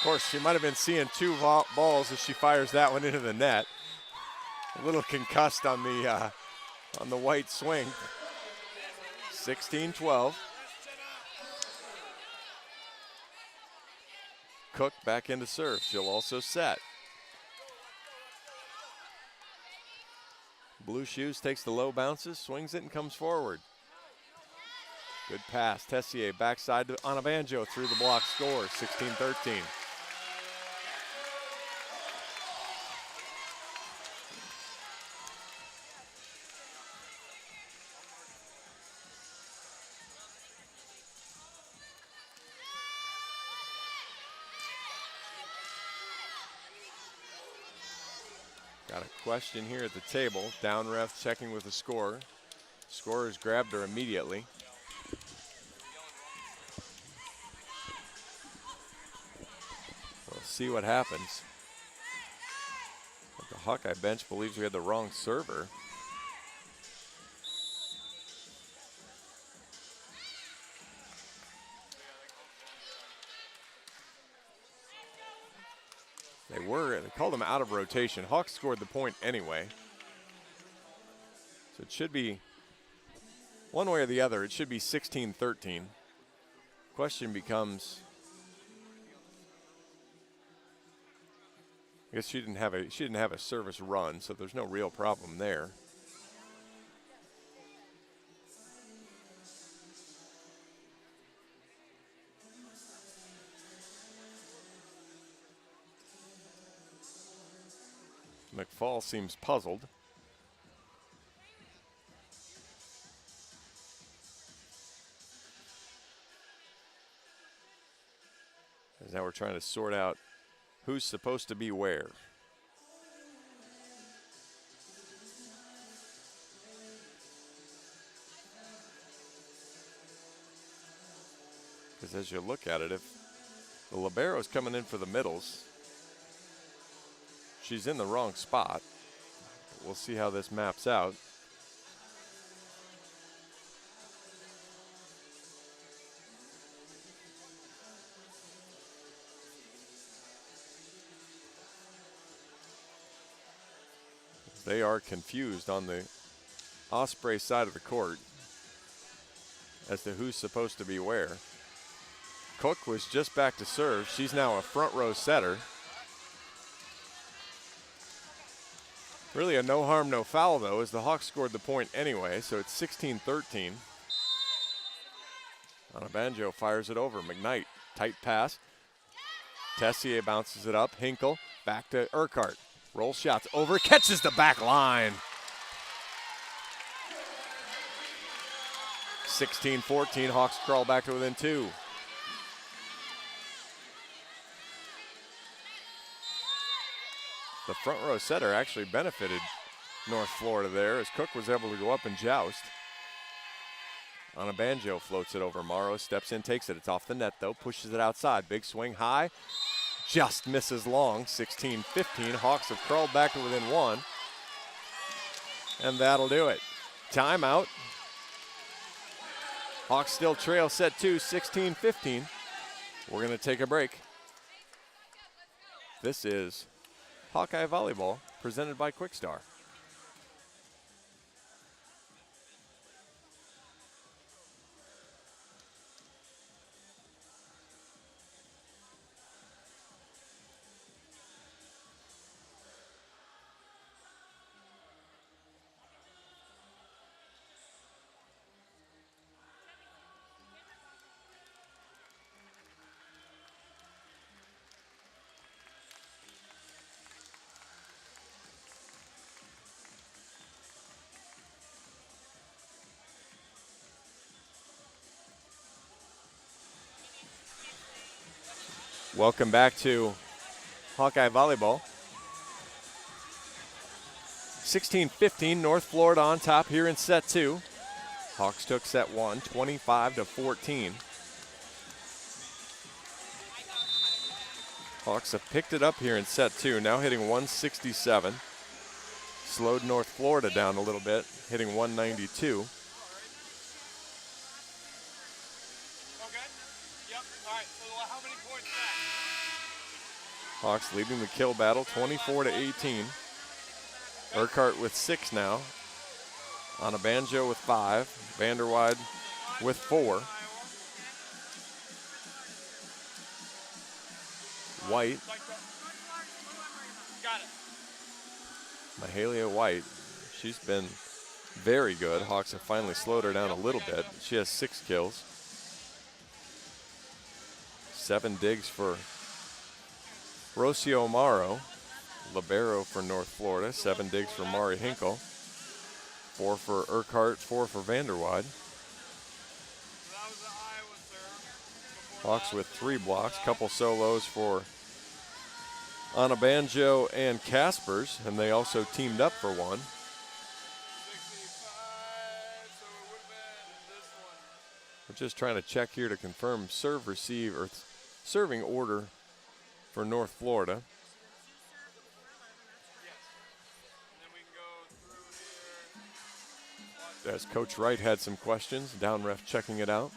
course, she might have been seeing two balls as she fires that one into the net. A little concussed on the White swing. 16-12. Cook back into serve. She'll also set. Blue Shoes takes the low bounces, swings it, and comes forward. Good pass. Tessier backside to Anabanjo through the block, scores. 16-13. Got a question here at the table. Down ref checking with the scorer. Scorers grabbed her immediately. We'll see what happens. But the Hawkeye bench believes we had the wrong server. They called them out of rotation. Hawks scored the point anyway. So it should be, one way or the other, it should be 16-13. Question becomes, I guess she didn't have a service run, so there's no real problem there. McFall seems puzzled. As now we're trying to sort out who's supposed to be where. because as you look at it, if the libero's coming in for the middles, she's in the wrong spot. We'll see how this maps out. They are confused on the Osprey side of the court as to who's supposed to be where. Cook was just back to serve. She's now a front row setter. Really a no harm, no foul though, as the Hawks scored the point anyway, so it's 16-13. Onabanjo fires it over. McKnight, tight pass. Tessier bounces it up. Hinkle, back to Urquhart. Roll shots over, catches the back line. 16-14, Hawks crawl back to within 2. The front row setter actually benefited North Florida there as Cook was able to go up and joust. Onabanjo floats it over. Morrow steps in, takes it. It's off the net though, pushes it outside. Big swing high, just misses long. 16-15, Hawks have crawled back to within 1. And that'll do it. Timeout. Hawks still trail set 2, 16-15. We're going to take a break. This is Hawkeye Volleyball presented by Quickstar. Welcome back to Hawkeye Volleyball. 16-15, North Florida on top here in set 2. Hawks took set 1, 25-14. Hawks have picked it up here in set 2, now hitting 167. Slowed North Florida down a little bit, hitting 192. Hawks leading the kill battle 24-18. Urquhart with 6 now. Onabanjo with 5. Vanderwide with 4. White. Mahalia White. She's been very good. Hawks have finally slowed her down a little bit. She has 6 kills. 7 digs for Rocio Morrow, libero for North Florida. 7 digs for Mari Hinkle. 4 for Urquhart, 4 for Vanderwide. Hawks with 3 blocks, couple solos for Onabanjo and Caspers, and they also teamed up for 1. We're just trying to check here to confirm serve, receive, or serving order for North Florida. As Coach Wright had some questions, down ref checking it out.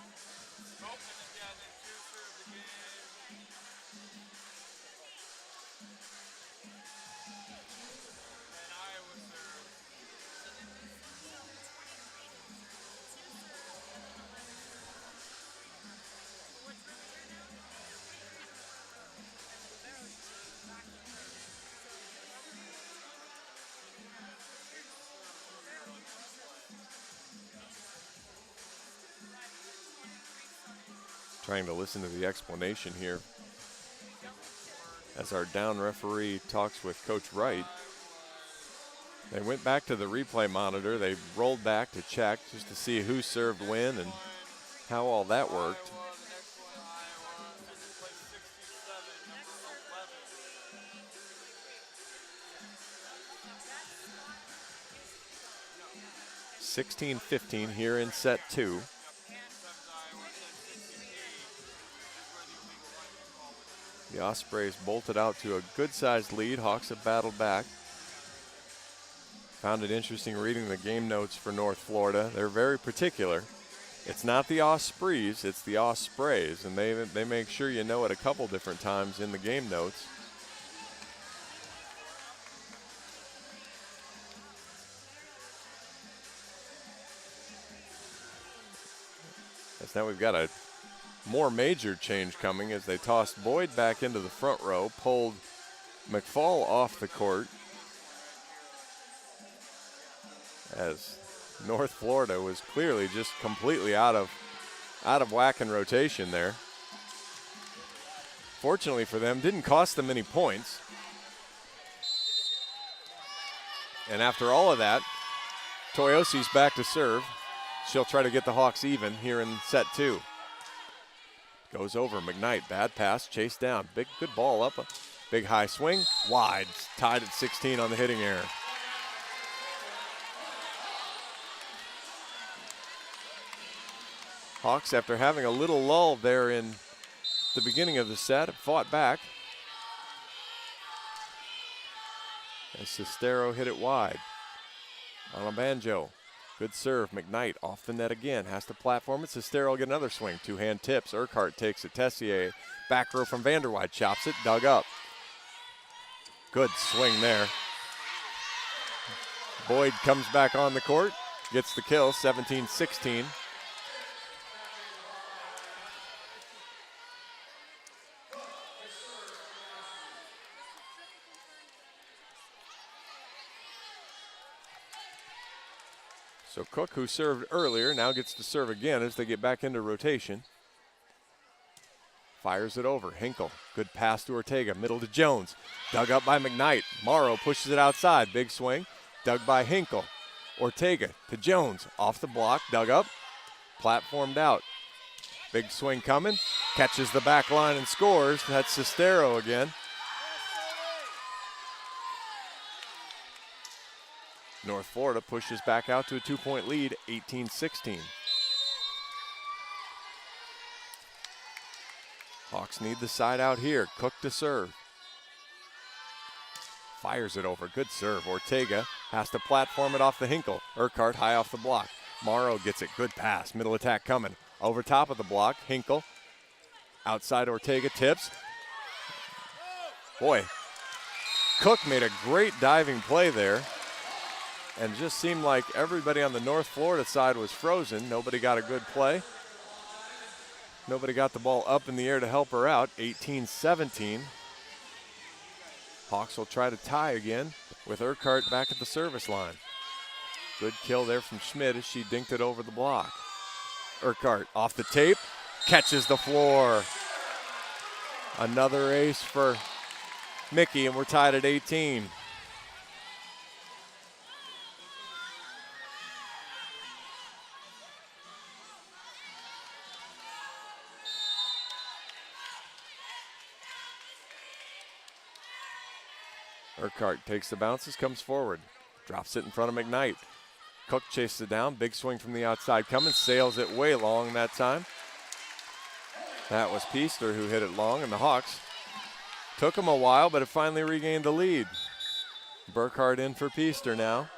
Trying to listen to the explanation here as our down referee talks with Coach Wright. They went back to the replay monitor. They rolled back to check just to see who served when and how all that worked. (16-15) here in set 2. The Ospreys bolted out to a good-sized lead. Hawks have battled back. Found it interesting reading the game notes for North Florida. They're very particular. It's not the Ospreys, it's the Ospreys, and they make sure you know it a couple different times in the game notes. As now we've got a more major change coming as they tossed Boyd back into the front row, pulled McFall off the court, as North Florida was clearly just completely out of whack and rotation there. Fortunately for them, didn't cost them any points. And after all of that, Toyosi's back to serve. She'll try to get the Hawks even here in set 2. Goes over McKnight, bad pass, chased down. Good ball up, a big high swing, wide, tied at 16 on the hitting error. Hawks, after having a little lull there in the beginning of the set, have fought back. As Sestero hit it wide on a banjo. Good serve, McKnight off the net again, has to platform it. Sestero will get another swing, two-hand tips. Urquhart takes it, Tessier, back row from Vanderwide, chops it, dug up. Good swing there. Boyd comes back on the court, gets the kill, 17-16. So Cook, who served earlier, now gets to serve again as they get back into rotation. Fires it over. Hinkle. Good pass to Ortega. Middle to Jones. Dug up by McKnight. Morrow pushes it outside. Big swing. Dug by Hinkle. Ortega to Jones. Off the block. Dug up. Platformed out. Big swing coming. Catches the back line and scores. That's Sestero again. North Florida pushes back out to a 2-point lead, 18-16. Hawks need the side out here. Cook to serve. Fires it over. Good serve. Ortega has to platform it off the Hinkle. Urquhart high off the block. Morrow gets it. Good pass. Middle attack coming. Over top of the block. Hinkle. Outside Ortega tips. Boy, Cook made a great diving play there. And just seemed like everybody on the North Florida side was frozen. Nobody got a good play. Nobody got the ball up in the air to help her out. 18-17. Hawks will try to tie again with Urquhart back at the service line. Good kill there from Schmidt as she dinked it over the block. Urquhart off the tape, catches the floor. Another ace for Mickey, and we're tied at 18. Urquhart takes the bounces, comes forward, drops it in front of McKnight. Cook chases it down, big swing from the outside coming, sails it way long that time. That was Peaster who hit it long, and the Hawks took him a while, but have finally regained the lead. Burkhart in for Peaster now.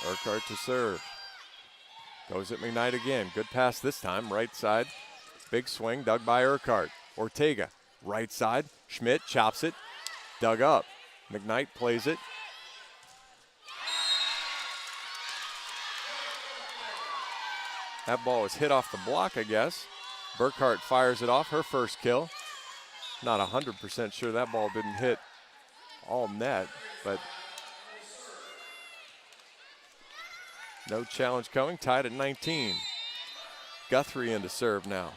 Urquhart to serve. Goes at McKnight again. Good pass this time, right side. Big swing, dug by Urquhart. Ortega, right side. Schmidt chops it, dug up. McKnight plays it. That ball was hit off the block, I guess. Burkhart fires it off, her first kill. Not 100% sure that ball didn't hit all net, but no challenge coming, tied at 19. Guthrie in to serve now.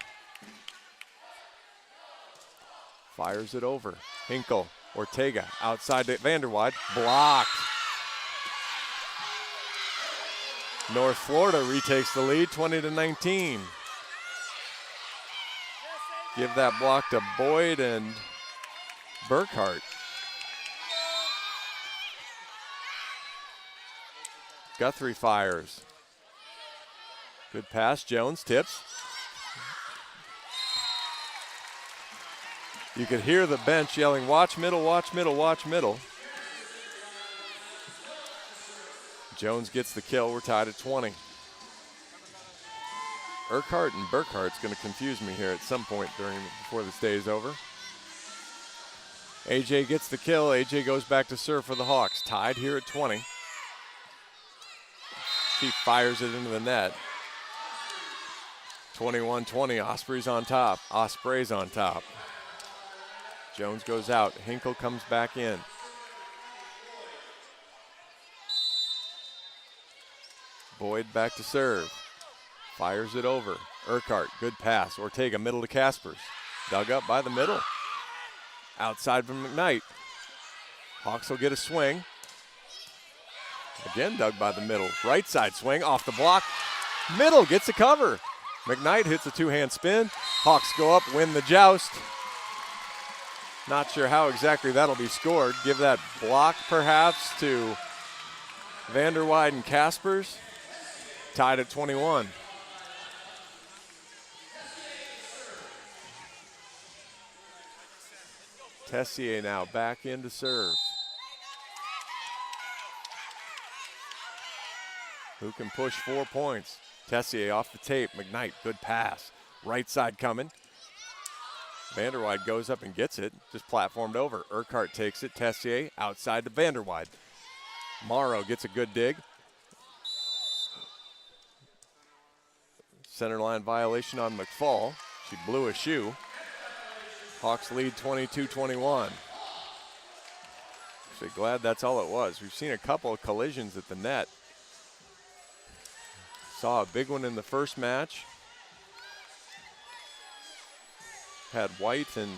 Fires it over. Hinkle, Ortega, outside to Vanderwide, blocked. North Florida retakes the lead, 20-19. Give that block to Boyd and Burkhart. Guthrie fires. Good pass, Jones tips. You could hear the bench yelling, watch middle, watch middle, watch middle. Jones gets the kill, we're tied at 20. Urquhart and Burkhart's gonna confuse me here at some point before this day is over. AJ gets the kill, AJ goes back to serve for the Hawks, tied here at 20. She fires it into the net. 21-20, Ospreys on top, Ospreys on top. Jones goes out, Hinkle comes back in. Boyd back to serve, fires it over. Urquhart, good pass, Ortega middle to Kaspers. Dug up by the middle. Outside from McKnight. Hawks will get a swing. Again dug by the middle. Right side swing, off the block. Middle gets a cover. McKnight hits a two-hand spin. Hawks go up, win the joust. Not sure how exactly that'll be scored. Give that block perhaps to Vanderweide and Kaspers. Tied at 21. Tessier now back in to serve. Who can push 4 points? Tessier off the tape. McKnight, good pass. Right side coming. Vanderweide goes up and gets it. Just platformed over. Urquhart takes it. Tessier outside to Vanderweide. Morrow gets a good dig. Center line violation on McFall. She blew a shoe. Hawks lead 22-21. Actually glad that's all it was. We've seen a couple of collisions at the net. Saw a big one in the first match. Had White and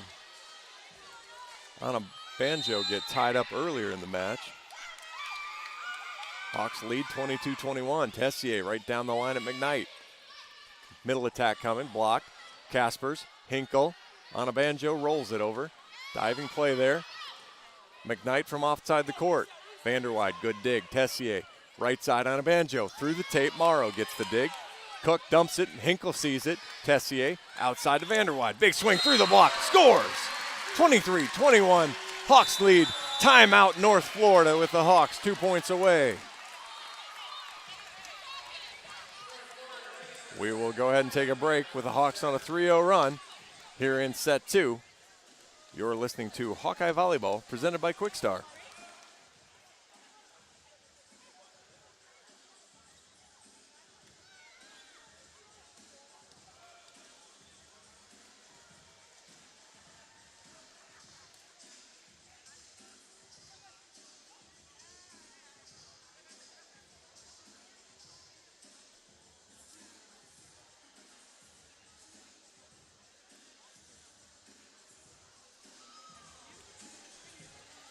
Anna Banjo get tied up earlier in the match. Hawks lead 22-21. Tessier right down the line at McKnight. Middle attack coming, blocked. Kaspers, Hinkle. Anna Banjo rolls it over. Diving play there. McKnight from offside the court. Vanderweide, good dig. Tessier, right side Anna Banjo. Through the tape, Morrow gets the dig. Cook dumps it, and Hinkle sees it. Tessier, outside to Vanderweide. Big swing through the block, scores! 23-21, Hawks lead. Timeout North Florida with the Hawks 2 points away. We will go ahead and take a break with the Hawks on a 3-0 run here in set 2. You're listening to Hawkeye Volleyball, presented by Quickstar.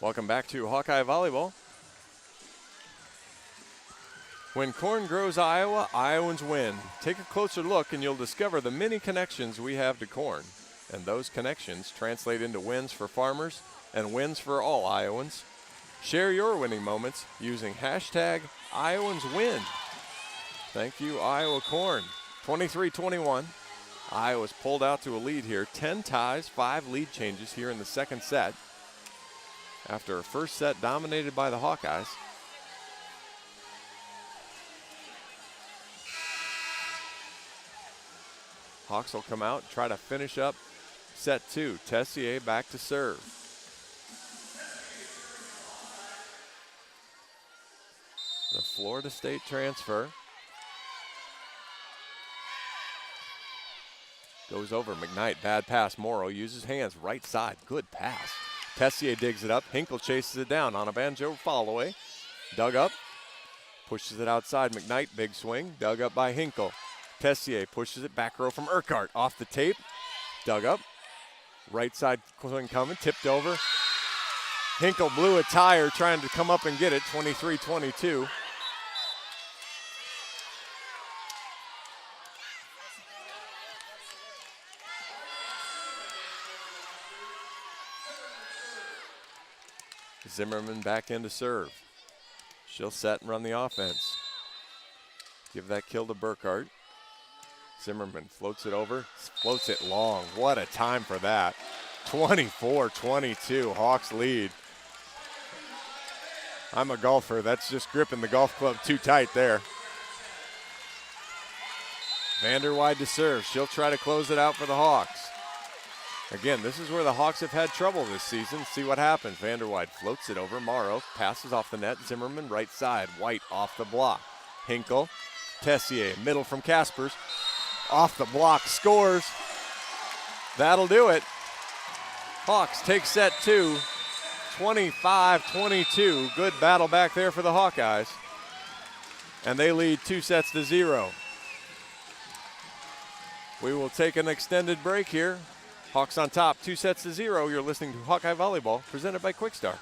Welcome back to Hawkeye Volleyball. When corn grows Iowa, Iowans win. Take a closer look and you'll discover the many connections we have to corn. And those connections translate into wins for farmers and wins for all Iowans. Share your winning moments using hashtag IowansWin. Thank you, Iowa Corn. 23-21. Iowa's pulled out to a lead here. 10 ties, 5 lead changes here in the second set. After a first set dominated by the Hawkeyes. Hawks will come out and try to finish up set 2. Tessier back to serve. The Florida State transfer. Goes over, McKnight, bad pass. Morrow uses hands, right side, good pass. Tessier digs it up. Hinkle chases it down on a Banjo follow away. Dug up. Pushes it outside. McKnight, big swing. Dug up by Hinkle. Tessier pushes it back row from Urquhart. Off the tape. Dug up. Right side swing coming. Tipped over. Hinkle blew a tire trying to come up and get it. 23-22. Zimmerman back in to serve. She'll set and run the offense. Give that kill to Burkhart. Zimmerman floats it over, floats it long. What a time for that. 24-22, Hawks lead. I'm a golfer. That's just gripping the golf club too tight there. Vanderwide to serve. She'll try to close it out for the Hawks. Again, this is where the Hawks have had trouble this season. See what happens. Vanderwide floats it over. Morrow passes off the net. Zimmerman right side. White off the block. Hinkle. Tessier. Middle from Kaspers. Off the block. Scores. That'll do it. Hawks take set 2. 25-22. Good battle back there for the Hawkeyes. And they lead 2-0. We will take an extended break here. Hawks on top, 2-0. You're listening to Hawkeye Volleyball, presented by Quickstar.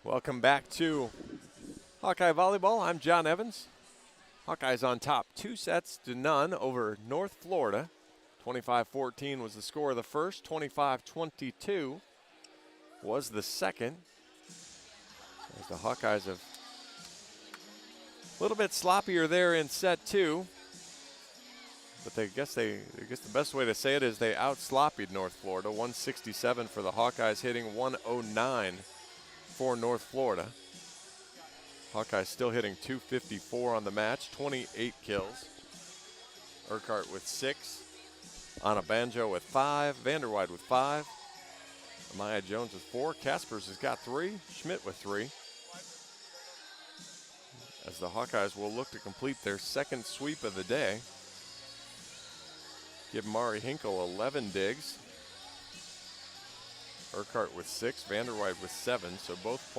Welcome back to Hawkeye Volleyball. I'm John Evans. Hawkeyes on top, 2-0 over North Florida. 25-14 was the score of the first. 25-22 was the second. As the Hawkeyes have a little bit sloppier there in set 2. But I guess the best way to say it is they out-sloppied North Florida. 167 for the Hawkeyes, hitting 109 for North Florida. Hawkeyes still hitting .254 on the match, 28 kills. Urquhart with 6. Anna Banjo with 5. Vanderweide with 5. Amaya Jones with 4. Kaspers has got 3. Schmidt with 3. As the Hawkeyes will look to complete their second sweep of the day. Give Mari Hinkle 11 digs. Urquhart with 6. Vanderweide with 7. So both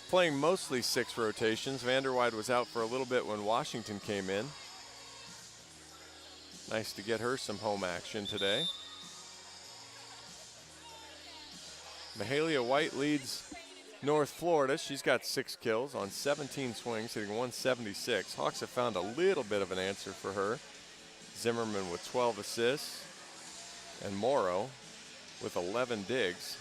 playing mostly 6 rotations. Vanderweide was out for a little bit when Washington came in. Nice to get her some home action today. Mahalia White leads North Florida. She's got 6 kills on 17 swings, hitting 176. Hawks have found a little bit of an answer for her. Zimmerman with 12 assists. And Morrow with 11 digs.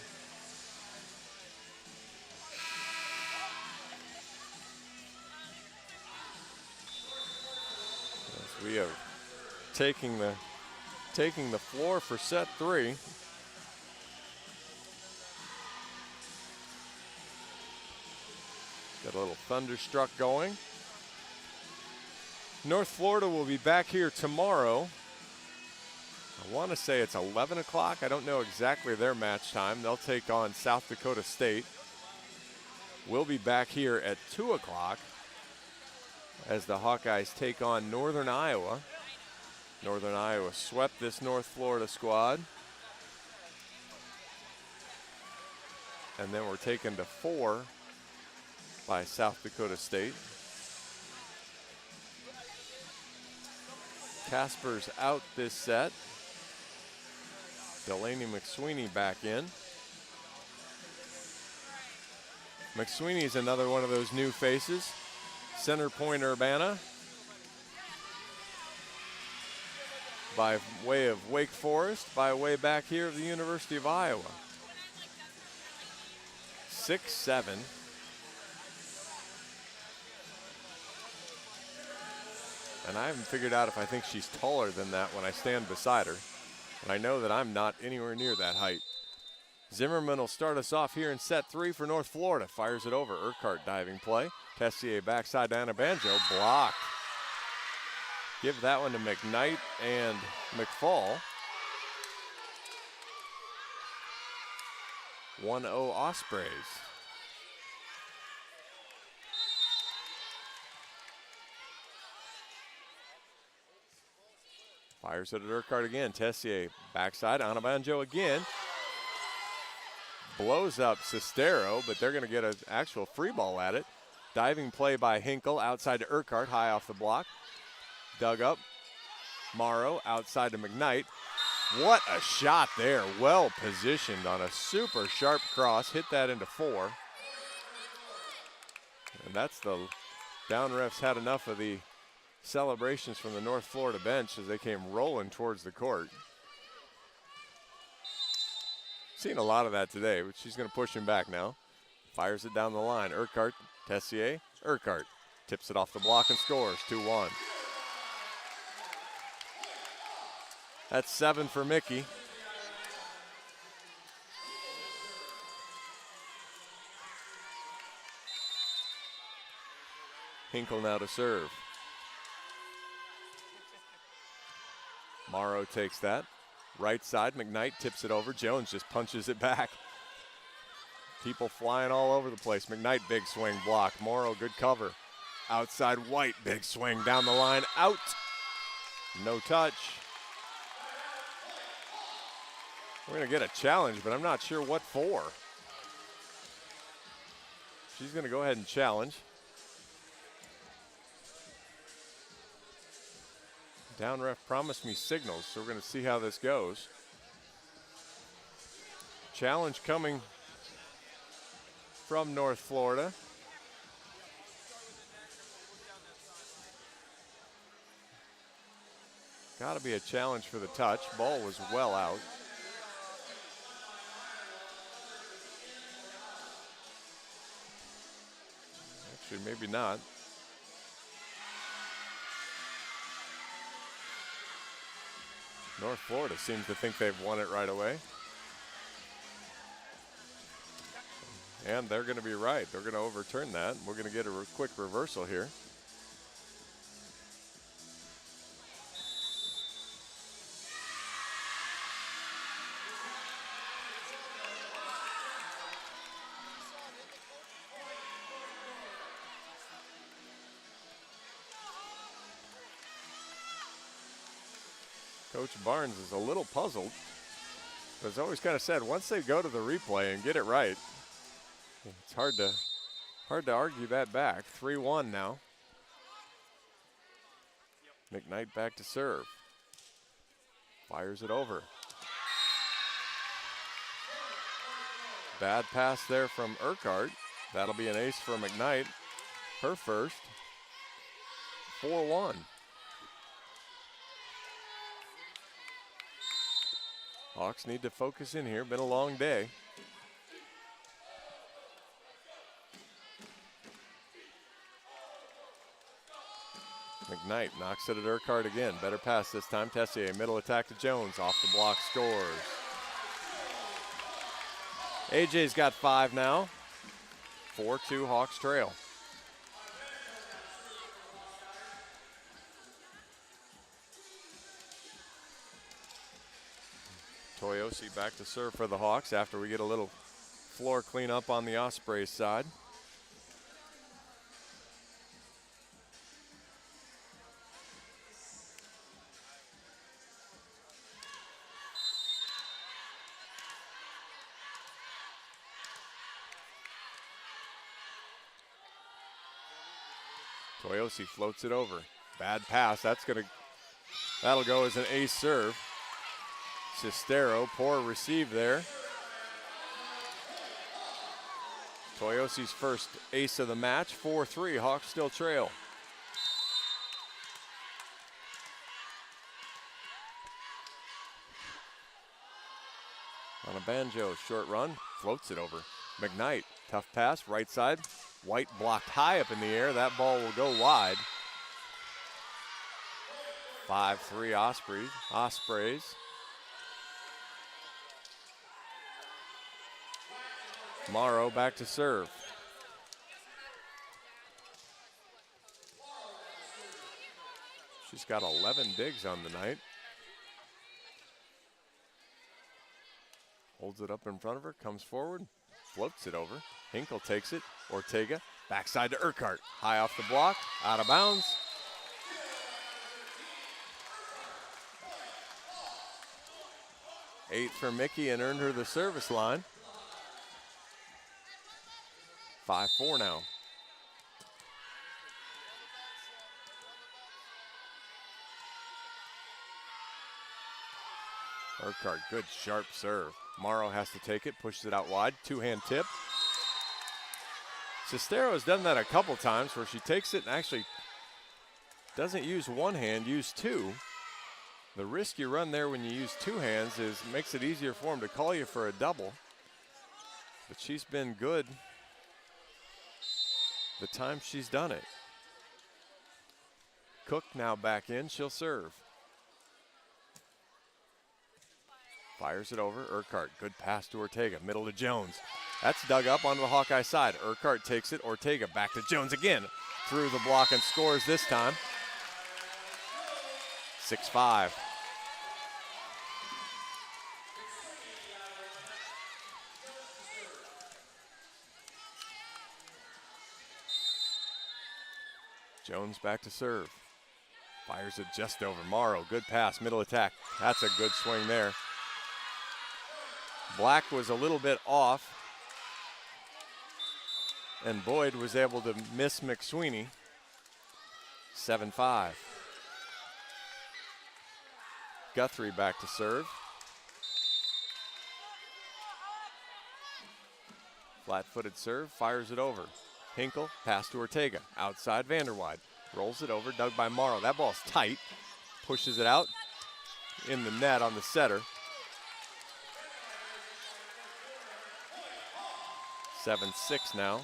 As we are taking the floor for set 3. Got a little thunderstruck going. North Florida will be back here tomorrow. I want to say it's 11 o'clock. I don't know exactly their match time. They'll take on South Dakota State. We'll be back here at 2 o'clock as the Hawkeyes take on Northern Iowa. Northern Iowa swept this North Florida squad. And then we're taken to 4 by South Dakota State. Kaspers out this set. Delaney Mcsweeney back in. Mcsweeney is another one of those new faces. Center Point Urbana. By way of Wake Forest, by way back here of the University of Iowa. 6'7". And I haven't figured out if I think she's taller than that when I stand beside her. But I know that I'm not anywhere near that height. Zimmerman will start us off here in set 3 for North Florida. Fires it over. Urquhart diving play. Tessier backside to Anna Banjo. Blocked. Give that one to McKnight and McFall. 1-0 Ospreys. Fires it at Urquhart again. Tessier backside. Anna Banjo again. Blows up Sestero, but they're going to get an actual free ball at it. Diving play by Hinkle outside to Urquhart, high off the block. Dug up. Morrow outside to McKnight. What a shot there. Well positioned on a super sharp cross. Hit that into 4. And that's the down refs had enough of the celebrations from the North Florida bench as they came rolling towards the court. Seen a lot of that today, but she's going to push him back now. Fires it down the line. Urquhart, Tessier, Urquhart. Tips it off the block and scores, 2-1. That's 7 for Mickey. Hinkle now to serve. Morrow takes that. Right side, McKnight tips it over. Jones just punches it back. People flying all over the place. McKnight, big swing, block. Morrow, good cover. Outside White, big swing down the line, out. No touch. We're going to get a challenge, but I'm not sure what for. She's going to go ahead and challenge. Down ref promised me signals, so we're going to see how this goes. Challenge coming from North Florida. Got to be a challenge for the touch. Ball was well out. Actually, maybe not. North Florida seems to think they've won it right away. And they're going to be right. They're going to overturn that. We're going to get a quick reversal here. Coach Barnes is a little puzzled. But it's always kind of said, once they go to the replay and get it right, it's hard to argue that back. 3-1 now. McKnight back to serve. Fires it over. Bad pass there from Urquhart. That'll be an ace for McKnight. Her first. 4-1. Hawks need to focus in here. Been a long day. McKnight knocks it at Urquhart again. Better pass this time. Tessier, middle attack to Jones. Off the block, scores. AJ's got 5 now. 4-2 Hawks trail. Toyosi back to serve for the Hawks after we get a little floor cleanup on the Ospreys side. Toyosi floats it over. Bad pass. That'll go as an ace serve. Cestero, poor receive there. Toyosi's first ace of the match. 4-3. Hawks still trail. On a banjo, short run, floats it over. McKnight, tough pass, right side. White blocked high up in the air. That ball will go wide. 5-3 Ospreys. Morrow back to serve. She's got 11 digs on the night. Holds it up in front of her, comes forward, floats it over. Hinkle takes it. Ortega, backside to Urquhart. High off the block, out of bounds. Eight for Mickey and earned her the service line. 5-4 now. Urquhart, good sharp serve. Morrow has to take it, pushes it out wide, two-hand tip. Cestero has done that a couple times where she takes it and actually doesn't use one hand, use two. The risk you run there when you use two hands makes it easier for him to call you for a double. But she's been good the time she's done it. Cook now back in, she'll serve. Fires it over, Urquhart, good pass to Ortega, middle to Jones. That's dug up onto the Hawkeye side. Urquhart takes it, Ortega back to Jones again. Through the block and scores this time. 6-5. Jones back to serve. Fires it just over. Morrow, good pass, middle attack. That's a good swing there. Black was a little bit off, and Boyd was able to miss McSweeney. 7-5. Guthrie back to serve. Flat-footed serve, fires it over. Hinkle, pass to Ortega. Outside, Vanderwide. Rolls it over, dug by Morrow. That ball's tight. Pushes it out in the net on the setter. 7-6 now.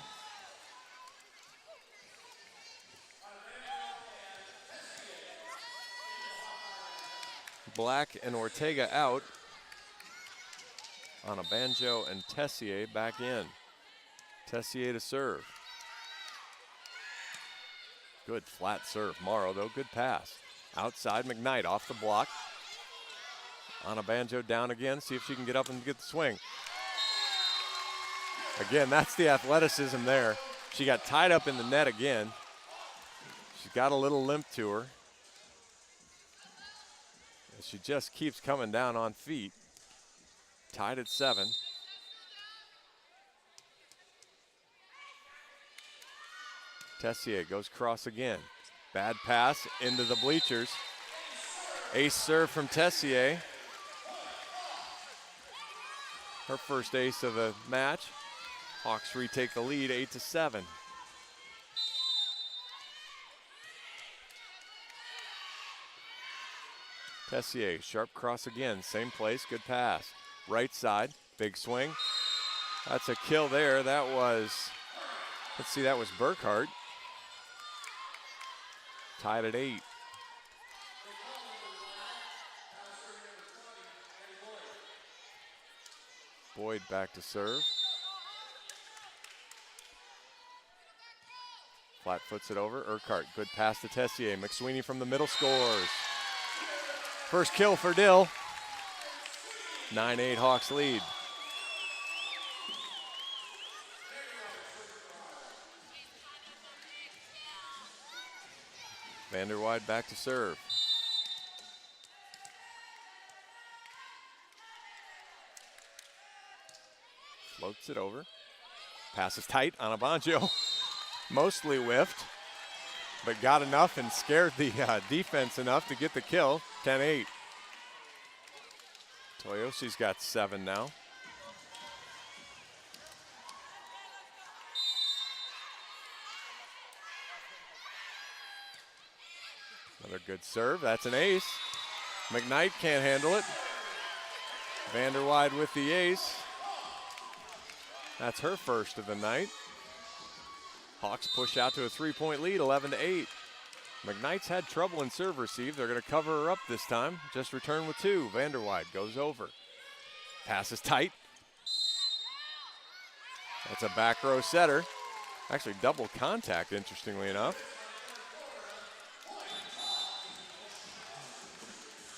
Black and Ortega out. On a banjo and Tessier back in. Tessier to serve. Good flat serve. Morrow, though, good pass. Outside, McKnight off the block. Anna Banjo down again. See if she can get up and get the swing. Again, that's the athleticism there. She got tied up in the net again. She's got a little limp to her. And she just keeps coming down on feet. Tied at 7. Tessier goes cross again. Bad pass into the bleachers. Ace serve from Tessier. Her first ace of the match. Hawks retake the lead 8-7. Tessier, sharp cross again, same place, good pass. Right side, big swing. That's a kill there. That was, let's see, that was Burkhart. Tied at 8. Boyd back to serve. Flat foots it over. Urquhart, good pass to Tessier. McSweeney from the middle scores. First kill for Dill. 9-8 Hawks lead. Vanderwide back to serve. Floats it over. Passes tight on Abanjo. Mostly whiffed, but got enough and scared the defense enough to get the kill. 10-8. Toyoshi's got 7 now. Another good serve. That's an ace. McKnight can't handle it. Vanderwide with the ace. That's her first of the night. Hawks push out to a 3-point lead, 11-8. McKnight's had trouble in serve receive. They're going to cover her up this time. Just return with 2. Vanderwide goes over. Pass is tight. That's a back row setter. Actually double contact, interestingly enough.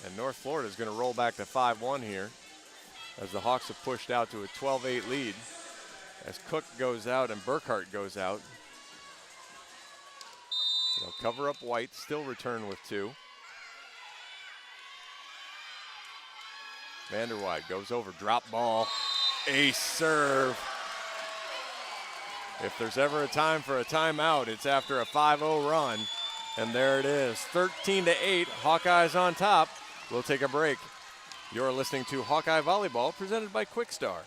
And North Florida is going to roll back to 5-1 here as the Hawks have pushed out to a 12-8 lead. As Cook goes out and Burkhart goes out. They'll cover up White, still return with 2. Vanderwide goes over, drop ball, ace serve. If there's ever a time for a timeout, it's after a 5-0 run. And there it is, 13-8, Hawkeyes on top. We'll take a break. You're listening to Hawkeye Volleyball, presented by Quickstar.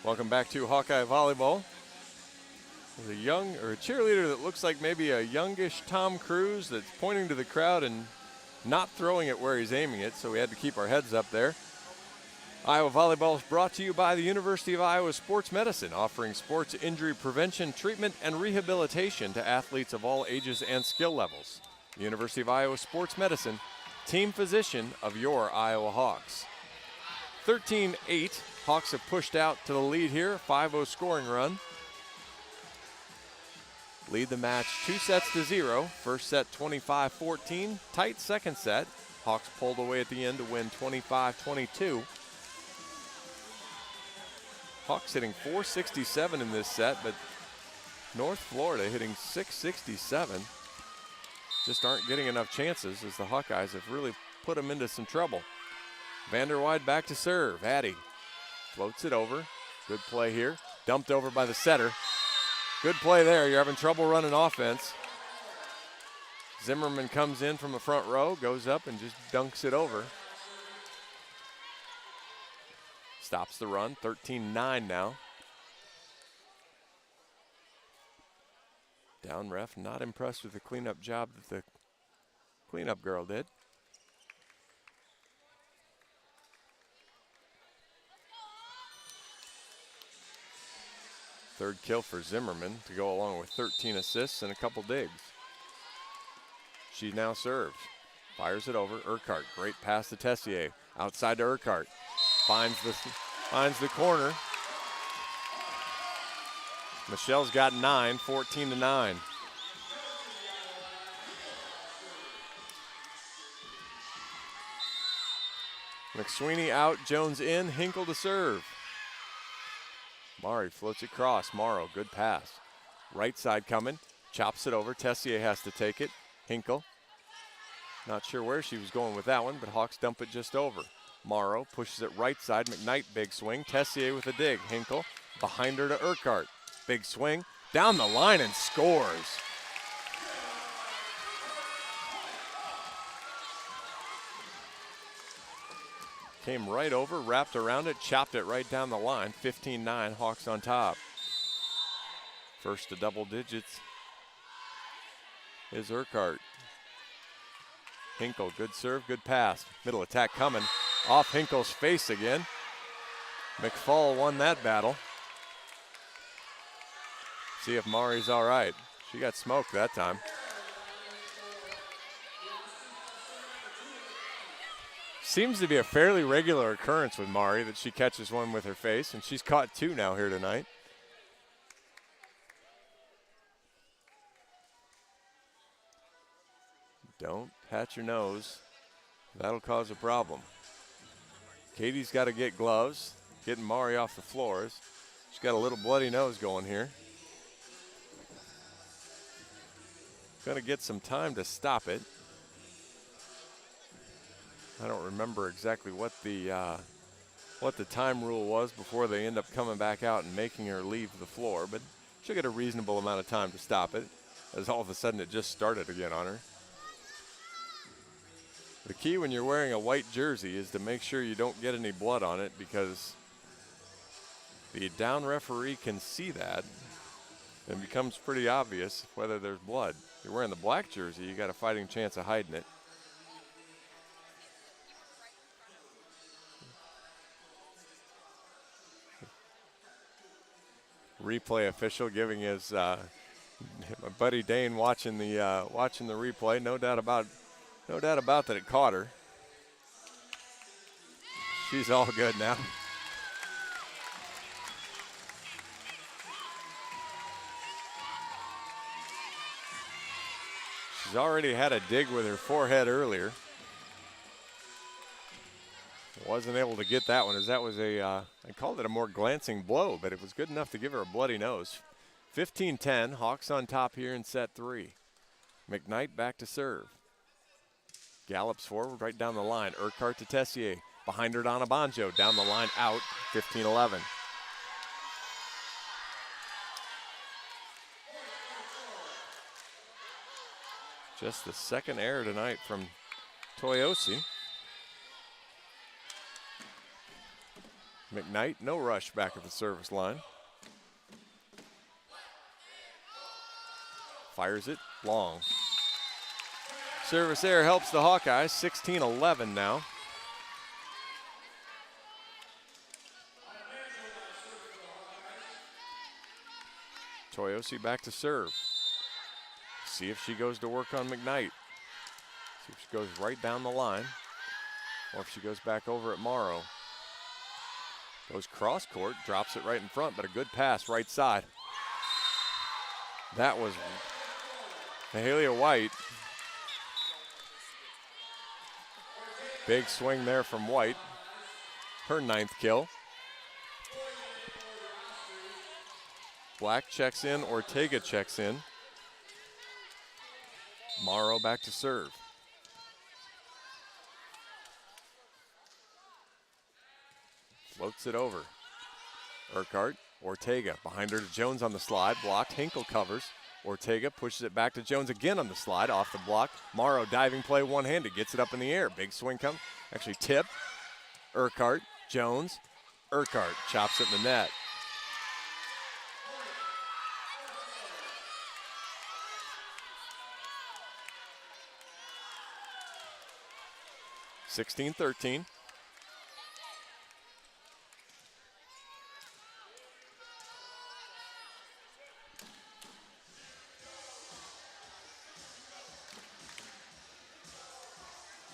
Welcome back to Hawkeye Volleyball. There's a cheerleader that looks like maybe a youngish Tom Cruise that's pointing to the crowd and not throwing it where he's aiming it, so we had to keep our heads up there. Iowa Volleyball is brought to you by the University of Iowa Sports Medicine, offering sports injury prevention, treatment, and rehabilitation to athletes of all ages and skill levels. The University of Iowa Sports Medicine, team physician of your Iowa Hawks. 13-8. Hawks have pushed out to the lead here, 5-0 scoring run. Lead the match 2-0. First set 25-14, tight second set. Hawks pulled away at the end to win 25-22. Hawks hitting .467 in this set, but North Florida hitting .667. Just aren't getting enough chances as the Hawkeyes have really put them into some trouble. Vanderwide back to serve. Addy floats it over. Good play here. Dumped over by the setter. Good play there. You're having trouble running offense. Zimmerman comes in from the front row, goes up and just dunks it over. Stops the run, 13-9 now. Down ref, not impressed with the cleanup job that the cleanup girl did. Third kill for Zimmerman to go along with 13 assists and a couple digs. She now serves. Fires it over. Urquhart, great pass to Tessier. Outside to Urquhart. Finds the corner. Michelle's got 9, 14-9. McSweeney out, Jones in, Hinkle to serve. Mari floats it across. Morrow, good pass. Right side coming, chops it over. Tessier has to take it. Hinkle. Not sure where she was going with that one, but Hawks dump it just over. Morrow pushes it right side. McKnight, big swing. Tessier with a dig. Hinkle behind her to Urquhart. Big swing. Down the line and scores. Came right over, wrapped around it, chopped it right down the line. 15-9, Hawks on top. First to double digits is Urquhart. Hinkle, good serve, good pass. Middle attack coming. Off Hinkle's face again. McFall won that battle. See if Mari's all right. She got smoked that time. Seems to be a fairly regular occurrence with Mari that she catches one with her face, and she's caught 2 now here tonight. Don't pat your nose. That'll cause a problem. Katie's got to get gloves, getting Mari off the floors. She's got a little bloody nose going here. Going to get some time to stop it. I don't remember exactly what the time rule was before they end up coming back out and making her leave the floor, but she'll get a reasonable amount of time to stop it, as all of a sudden it just started again on her. The key when you're wearing a white jersey is to make sure you don't get any blood on it, because the down referee can see that and it becomes pretty obvious whether there's blood. If you're wearing the black jersey, you got a fighting chance of hiding it. Replay official giving his my buddy Dane watching the replay. No doubt about that it caught her. She's all good now. She's already had a dig with her forehead earlier. Wasn't able to get that one, as that was I called it a more glancing blow, but it was good enough to give her a bloody nose. 15-10, Hawks on top here in set 3. McKnight back to serve. Gallops forward right down the line. Urquhart to Tessier. Behind her, Donna Bonjo. Down the line, out, 15-11. Just the second error tonight from Toyosi. McKnight, no rush back at the service line. Fires it long. Service error helps the Hawkeyes, 16-11 now. Toyosi back to serve. See if she goes to work on McKnight. See if she goes right down the line, or if she goes back over at Morrow. Goes cross court, drops it right in front, but a good pass right side. That was Mahalia White. Big swing there from White. Her 9th kill. Black checks in, Ortega checks in. Morrow back to serve. Floats it over. Urquhart, Ortega behind her to Jones on the slide. Blocked. Hinkle covers. Ortega pushes it back to Jones again on the slide, off the block. Morrow diving play one-handed, gets it up in the air. Big swing come, actually tip. Urquhart, Jones, Urquhart chops it in the net. (16-13).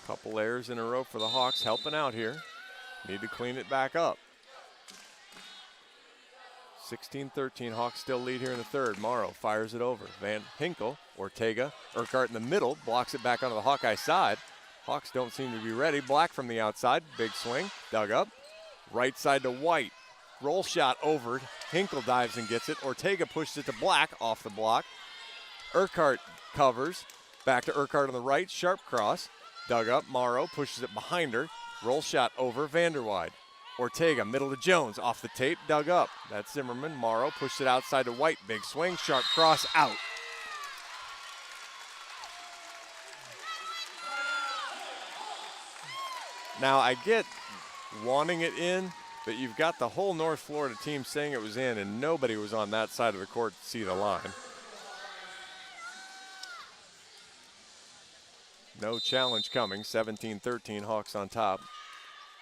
Couple errors in a row for the Hawks, helping out here. Need to clean it back up. 16-13, Hawks still lead here in the third. Morrow fires it over. Van Hinkle, Ortega, Urquhart in the middle, blocks it back onto the Hawkeye side. Hawks don't seem to be ready. Black from the outside, big swing, dug up. Right side to White. Roll shot over. Hinkle dives and gets it. Ortega pushes it to Black off the block. Urquhart covers. Back to Urquhart on the right. Sharp cross. Dug up. Morrow pushes it behind her. Roll shot over. Vanderwide. Ortega, middle to Jones. Off the tape. Dug up. That's Zimmerman. Morrow pushed it outside to White. Big swing. Sharp cross. Out. Now, I get wanting it in, but you've got the whole North Florida team saying it was in, and nobody was on that side of the court to see the line. No challenge coming. 17-13, Hawks on top.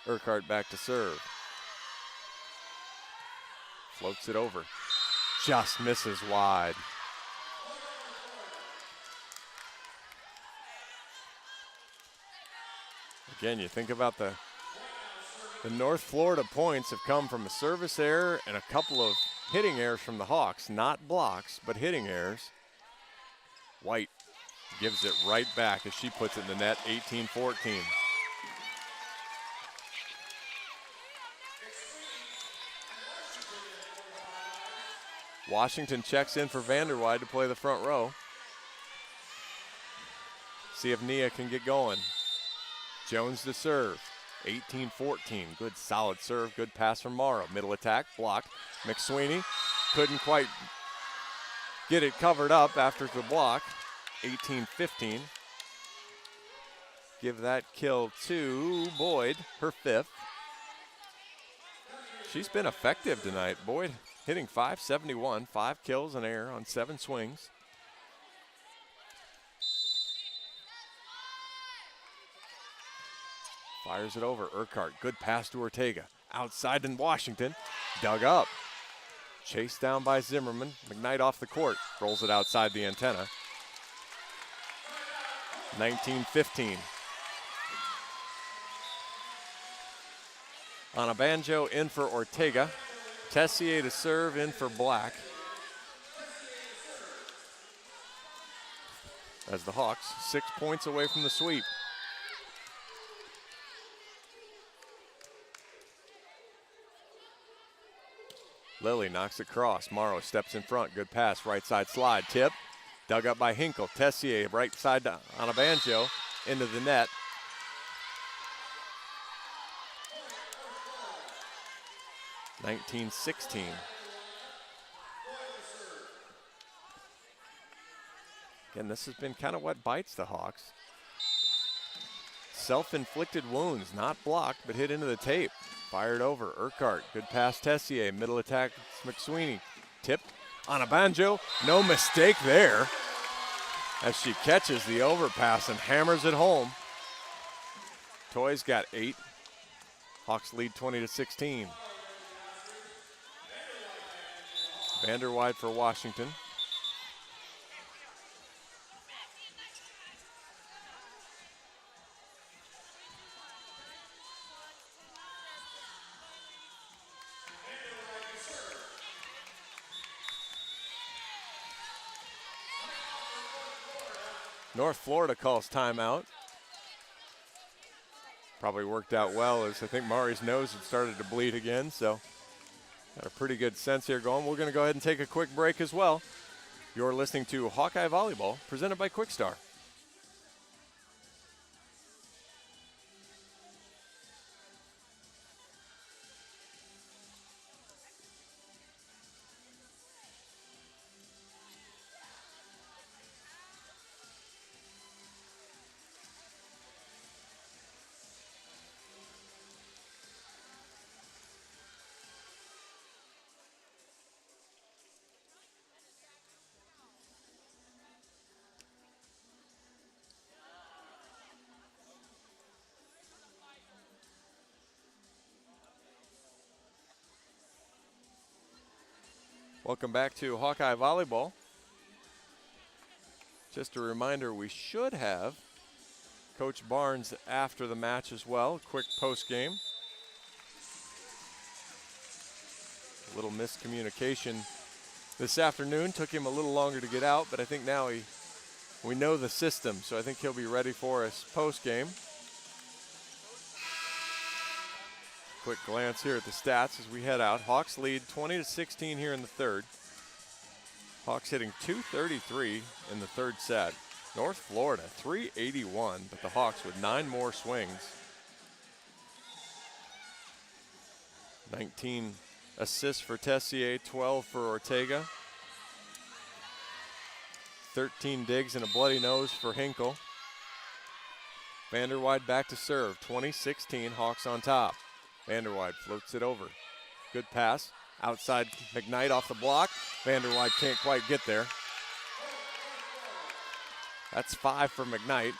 Urquhart back to serve. Floats it over. Just misses wide. Again, you think about the North Florida points have come from a service error and a couple of hitting errors from the Hawks. Not blocks, but hitting errors. White gives it right back as she puts it in the net, 18-14. Washington checks in for Vanderwide to play the front row. See if Nia can get going. Jones to serve, 18-14. Good solid serve, good pass from Morrow. Middle attack, blocked. McSweeney couldn't quite get it covered up after the block, 18-15. Give that kill to Boyd, her fifth. She's been effective tonight. Boyd hitting .571, 5 kills and air on 7 swings. Fires it over. Urquhart, good pass to Ortega. Outside in Washington, dug up. Chased down by Zimmerman. McKnight off the court, rolls it outside the antenna. 19-15. On a banjo in for Ortega. Tessier to serve in for Black. As the Hawks 6 points away from the sweep. Lilly knocks it across. Morrow steps in front. Good pass. Right side slide. Tip. Dug up by Hinkle. Tessier right side on a banjo into the net. (19-16). Again, this has been kind of what bites the Hawks. Self-inflicted wounds, not blocked, but hit into the tape. Fired over. Urquhart, good pass. Tessier, middle attack. McSweeney, tip on a banjo. No mistake there as she catches the overpass and hammers it home. Toys got 8. Hawks lead 20-16. Vanderwide for Washington. North Florida calls timeout. Probably worked out well as I think Mari's nose had started to bleed again, so got a pretty good sense here going. We're going to go ahead and take a quick break as well. You're listening to Hawkeye Volleyball, presented by Quickstar. Welcome back to Hawkeye Volleyball. Just a reminder, we should have Coach Barnes after the match as well. Quick post game. A little miscommunication this afternoon. Took him a little longer to get out, but I think now we know the system, so I think he'll be ready for us post game. Quick glance here at the stats as we head out. Hawks lead 20-16 here in the third. Hawks hitting .233 in the third set. North Florida, 381, but the Hawks with 9 more swings. 19 assists for Tessier, 12 for Ortega. 13 digs and a bloody nose for Hinkle. Vanderwide back to serve, 20-16, Hawks on top. Vanderwide floats it over. Good pass. Outside McKnight off the block. Vanderwide can't quite get there. That's 5 for McKnight.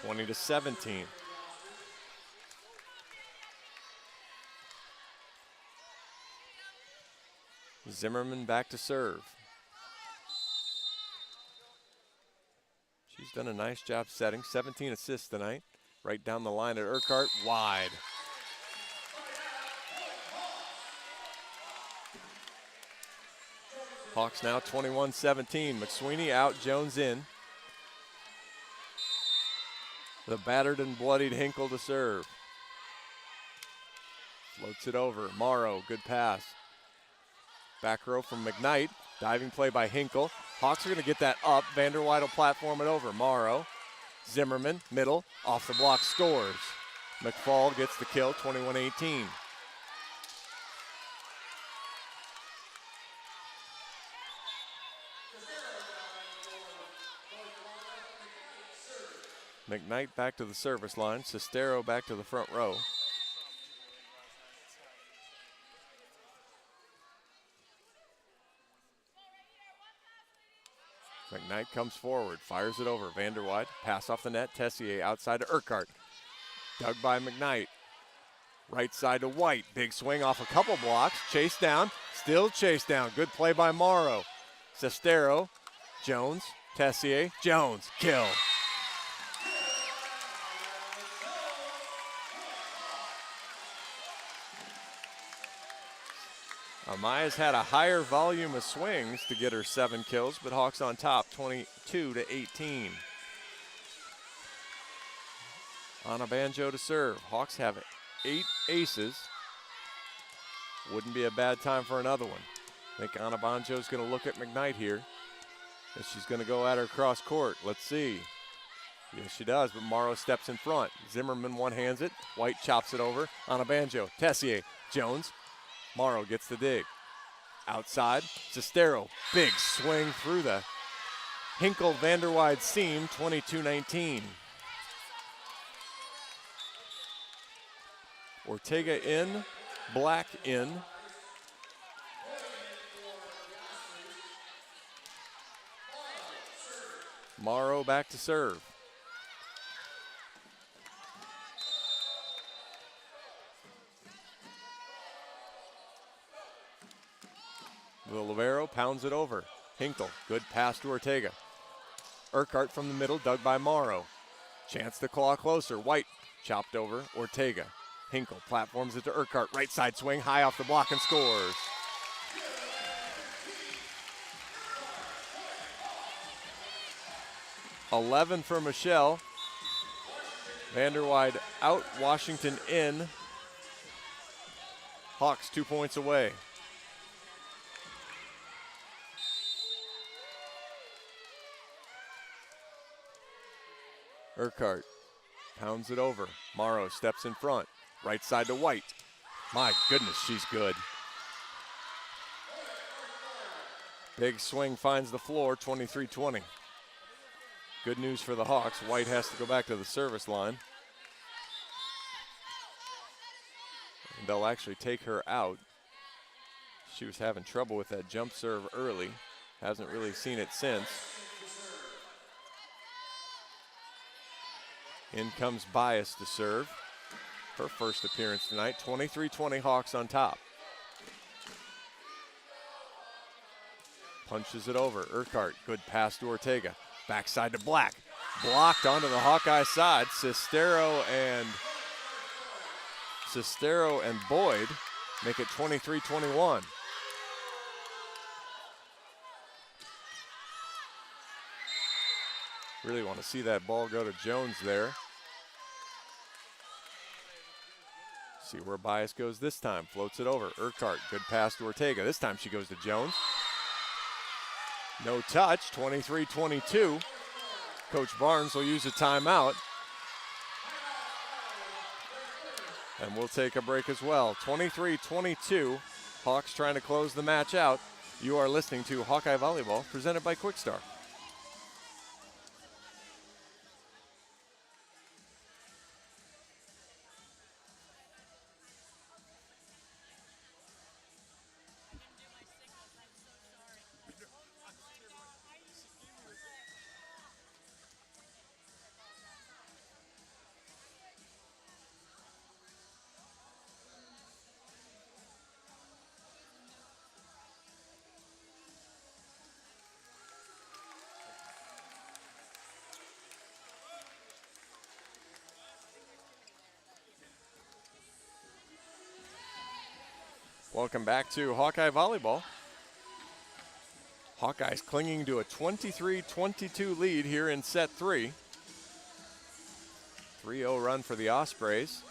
20-17. Zimmerman back to serve. She's done a nice job setting. 17 assists tonight. Right down the line at Urquhart, wide. Hawks now 21-17. McSweeney out, Jones in. The battered and bloodied Hinkle to serve. Floats it over. Morrow, good pass. Back row from McKnight. Diving play by Hinkle. Hawks are going to get that up. Vanderwide will platform it over. Morrow. Zimmerman, middle, off the block, scores. McFall gets the kill, 21-18. McKnight back to the service line. Sestero back to the front row. McKnight comes forward, fires it over. Vanderwide, pass off the net. Tessier outside to Urquhart. Dug by McKnight. Right side to White. Big swing off a couple blocks. Chase down, still chase down. Good play by Morrow. Sestero, Jones, Tessier, Jones, kill. Amaya's had a higher volume of swings to get her 7 kills, but Hawks on top, 22-18. Anna Banjo to serve. Hawks have 8 aces. Wouldn't be a bad time for another one. I think Anna Banjo's going to look at McKnight here. And she's going to go at her cross court. Let's see. Yes, she does, but Morrow steps in front. Zimmerman one-hands it. White chops it over. Anna Banjo, Tessier, Jones. Morrow gets the dig. Outside, Sestero, big swing through the Hinkle Vanderwide seam, 22-19. Ortega in, Black in. Morrow back to serve. The libero pounds it over. Hinkle, good pass to Ortega. Urquhart from the middle, dug by Morrow. Chance to claw closer. White chopped over. Ortega. Hinkle platforms it to Urquhart. Right side swing, high off the block and scores. $11 for Michelle. Vanderwide out, Washington in. Hawks 2 points away. Urquhart pounds it over. Morrow steps in front. Right side to White. My goodness, she's good. Big swing finds the floor, 23-20. Good news for the Hawks. White has to go back to the service line. And they'll actually take her out. She was having trouble with that jump serve early. Hasn't really seen it since. In comes Bias to serve. Her first appearance tonight. 23-20 Hawks on top. punches it over. Urquhart, good pass to Ortega. Backside to Black. Blocked onto the Hawkeye side. Cestero and Boyd make it 23-21. Really want to see that ball go to Jones there. See where Bias goes this time. Floats it over. Urquhart, good pass to Ortega. This time she goes to Jones. No touch, 23-22. Coach Barnes will use a timeout. And we'll take a break as well. 23-22. Hawks trying to close the match out. You are listening to Hawkeye Volleyball, presented by Quickstar. Welcome back to Hawkeye Volleyball. Hawkeyes clinging to a 23-22 lead here in set 3. 3-0 run for the Ospreys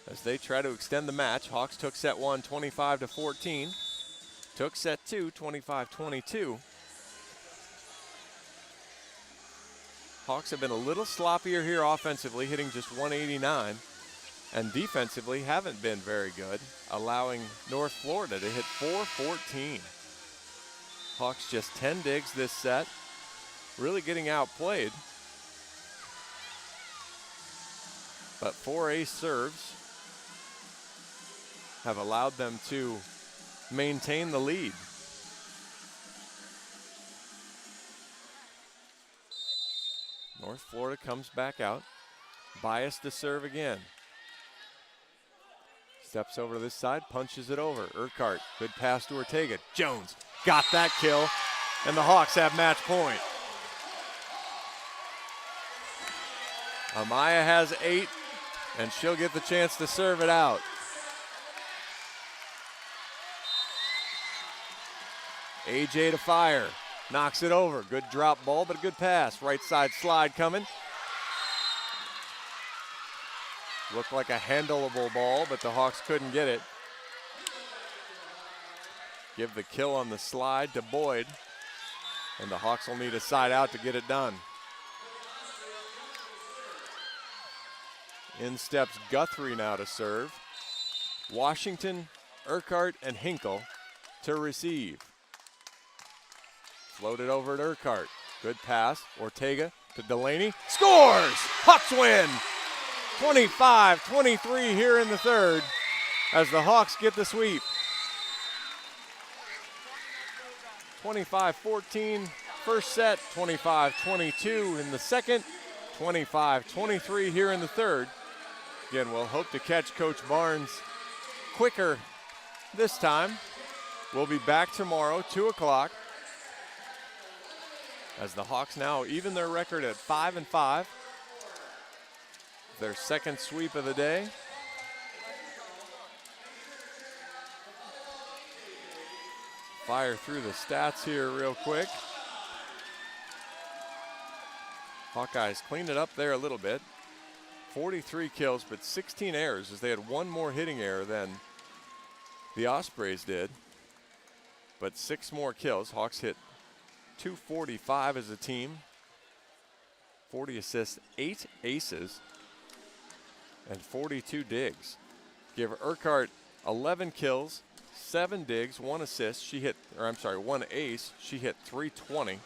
as they try to extend the match. Hawks took set 1 25-14. Took set 2 25-22. Hawks have been a little sloppier here offensively, hitting just 189. And defensively haven't been very good, allowing North Florida to hit 414. Hawks just 10 digs this set, really getting outplayed. But 4 ace serves have allowed them to maintain the lead. North Florida comes back out. Bias to serve again. Steps over to this side, punches it over. Urquhart, good pass to Ortega. Jones got that kill, and the Hawks have match point. Amaya has 8, and she'll get the chance to serve it out. AJ to fire, knocks it over. Good drop ball, but a good pass. Right side slide coming. Looked like a handleable ball, but the Hawks couldn't get it. Give the kill on the slide to Boyd, and the Hawks will need a side out to get it done. In steps Guthrie now to serve. Washington, Urquhart, and Hinkle to receive. Floated over to Urquhart. Good pass. Ortega to Delaney. Scores! Hawks win! 25-23 here in the third as the Hawks get the sweep. 25-14 first set, 25-22 in the second, 25-23 here in the third. Again, we'll hope to catch Coach Barnes quicker this time. We'll be back tomorrow, 2 o'clock, as the Hawks now even their record at 5-5. Their second sweep of the day. Fire through the stats here real quick. Hawkeyes cleaned it up there a little bit. 43 kills, but 16 errors, as they had one more hitting error than the Ospreys did. But 6 more kills. Hawks hit 245 as a team. 40 assists, 8 aces, and 42 digs. Give Urquhart 11 kills, 7 digs, 1 assist. 1 ace. She hit 320.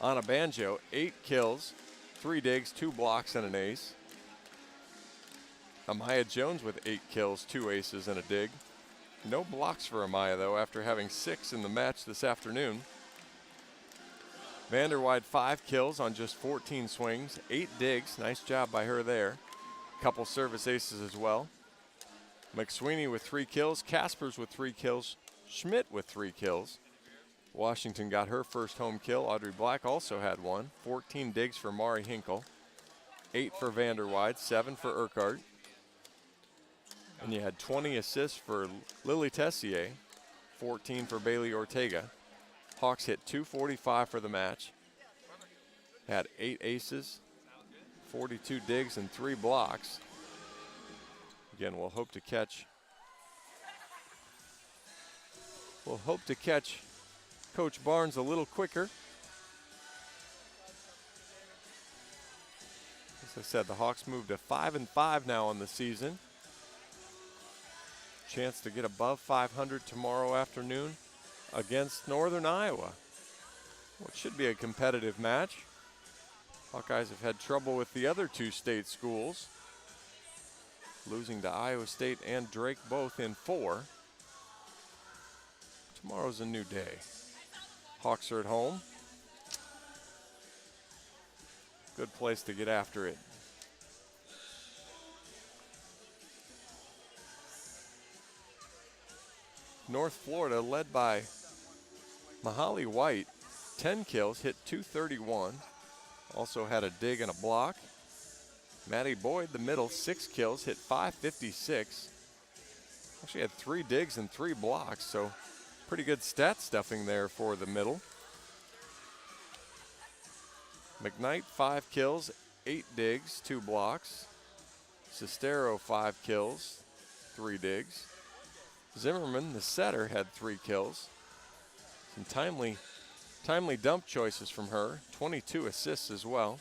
Anna Banjo, 8 kills, 3 digs, 2 blocks, and an ace. Amaya Jones with 8 kills, 2 aces, and a dig. No blocks for Amaya, though, after having 6 in the match this afternoon. Vanderweide, 5 kills on just 14 swings, 8 digs. Nice job by her there. Couple service aces as well. Mcsweeney with 3 kills, Kaspers with 3 kills, Schmidt with 3 kills. Washington got her first home kill. Audrey Black also had one. 14 digs for Mari Hinkle. 8 for Vanderweide, 7 for Urquhart. And you had 20 assists for Lily Tessier, 14 for Bailey Ortega. Hawks hit 245 for the match. Had 8 aces, 42 digs, and 3 blocks. Again, we'll hope to catch Coach Barnes a little quicker. As I said, the Hawks moved to 5-5 now on the season. Chance to get above 500 tomorrow afternoon against Northern Iowa. What should be a competitive match. Hawkeyes have had trouble with the other 2 state schools, losing to Iowa State and Drake both in 4. Tomorrow's a new day. Hawks are at home. Good place to get after it. North Florida led by Mahali White, 10 kills, hit 231. Also had a dig and a block. Maddie Boyd, the middle, 6 kills, hit 556. Actually had 3 digs and 3 blocks, so pretty good stat stuffing there for the middle. McKnight, 5 kills, 8 digs, 2 blocks. Sestero, 5 kills, 3 digs. Zimmerman, the setter, had 3 kills. Some timely dump choices from her, 22 assists as well.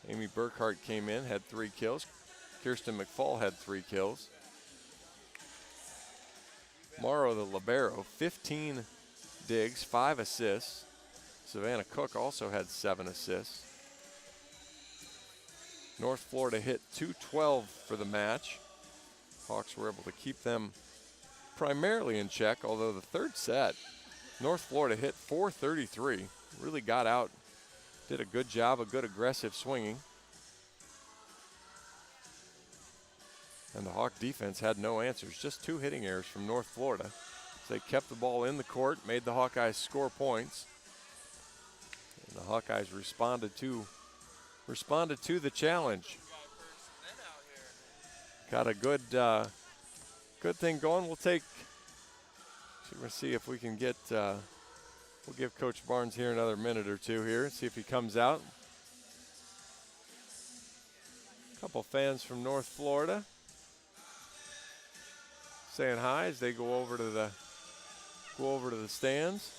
Amy Burkhart came in, had 3 kills. Kirsten McFall had 3 kills. Morrow, the libero, 15 digs, 5 assists. Savannah Cook also had 7 assists. North Florida hit 212 for the match. Hawks were able to keep them primarily in check, although the third set, North Florida hit 433. Really got out, did a good job, a good aggressive swinging. And the Hawk defense had no answers, just 2 hitting errors from North Florida. So they kept the ball in the court, made the Hawkeyes score points. And the Hawkeyes responded to the challenge. Got a good thing going. We'll see if we can get, we'll give Coach Barnes here another minute or 2 here, see if he comes out. A couple fans from North Florida saying hi as they go over to the stands.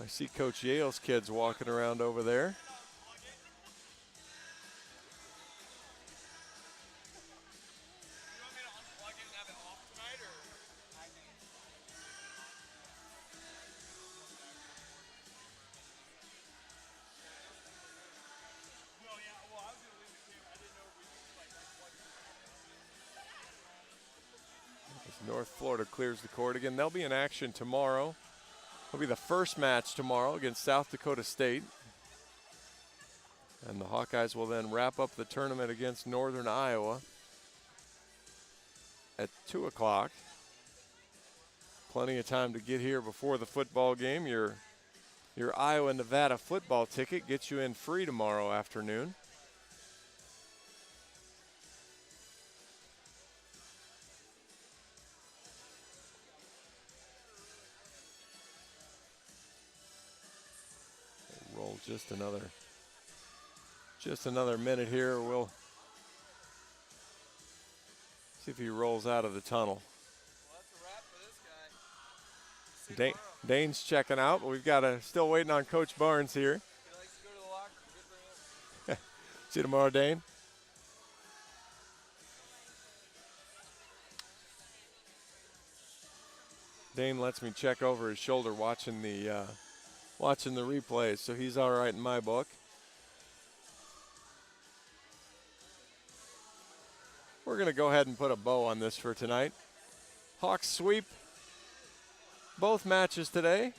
I see Coach Yale's kids walking around over there. North Florida clears the court again. They'll be in action tomorrow. It'll be the first match tomorrow against South Dakota State. And the Hawkeyes will then wrap up the tournament against Northern Iowa at 2 o'clock. Plenty of time to get here before the football game. Your Iowa-Nevada football ticket gets you in free tomorrow afternoon. Roll just another minute here. We'll see if he rolls out of the tunnel. Well, that's a wrap for this guy. Dane's checking out, but we've got still waiting on Coach Barnes here. He likes to go to the locker room. Good for him. See you tomorrow, Dane. Dane lets me check over his shoulder watching the replays, so he's all right in my book. We're going to go ahead and put a bow on this for tonight. Hawks sweep both matches today.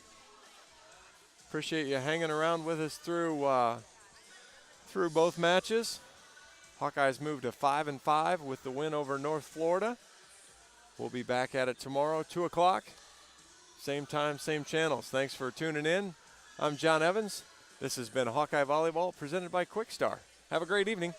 Appreciate you hanging around with us through both matches. Hawkeyes moved to 5-5 with the win over North Florida. We'll be back at it tomorrow, 2 o'clock. Same time, same channels. Thanks for tuning in. I'm John Evans. This has been Hawkeye Volleyball presented by Quick Star. Have a great evening.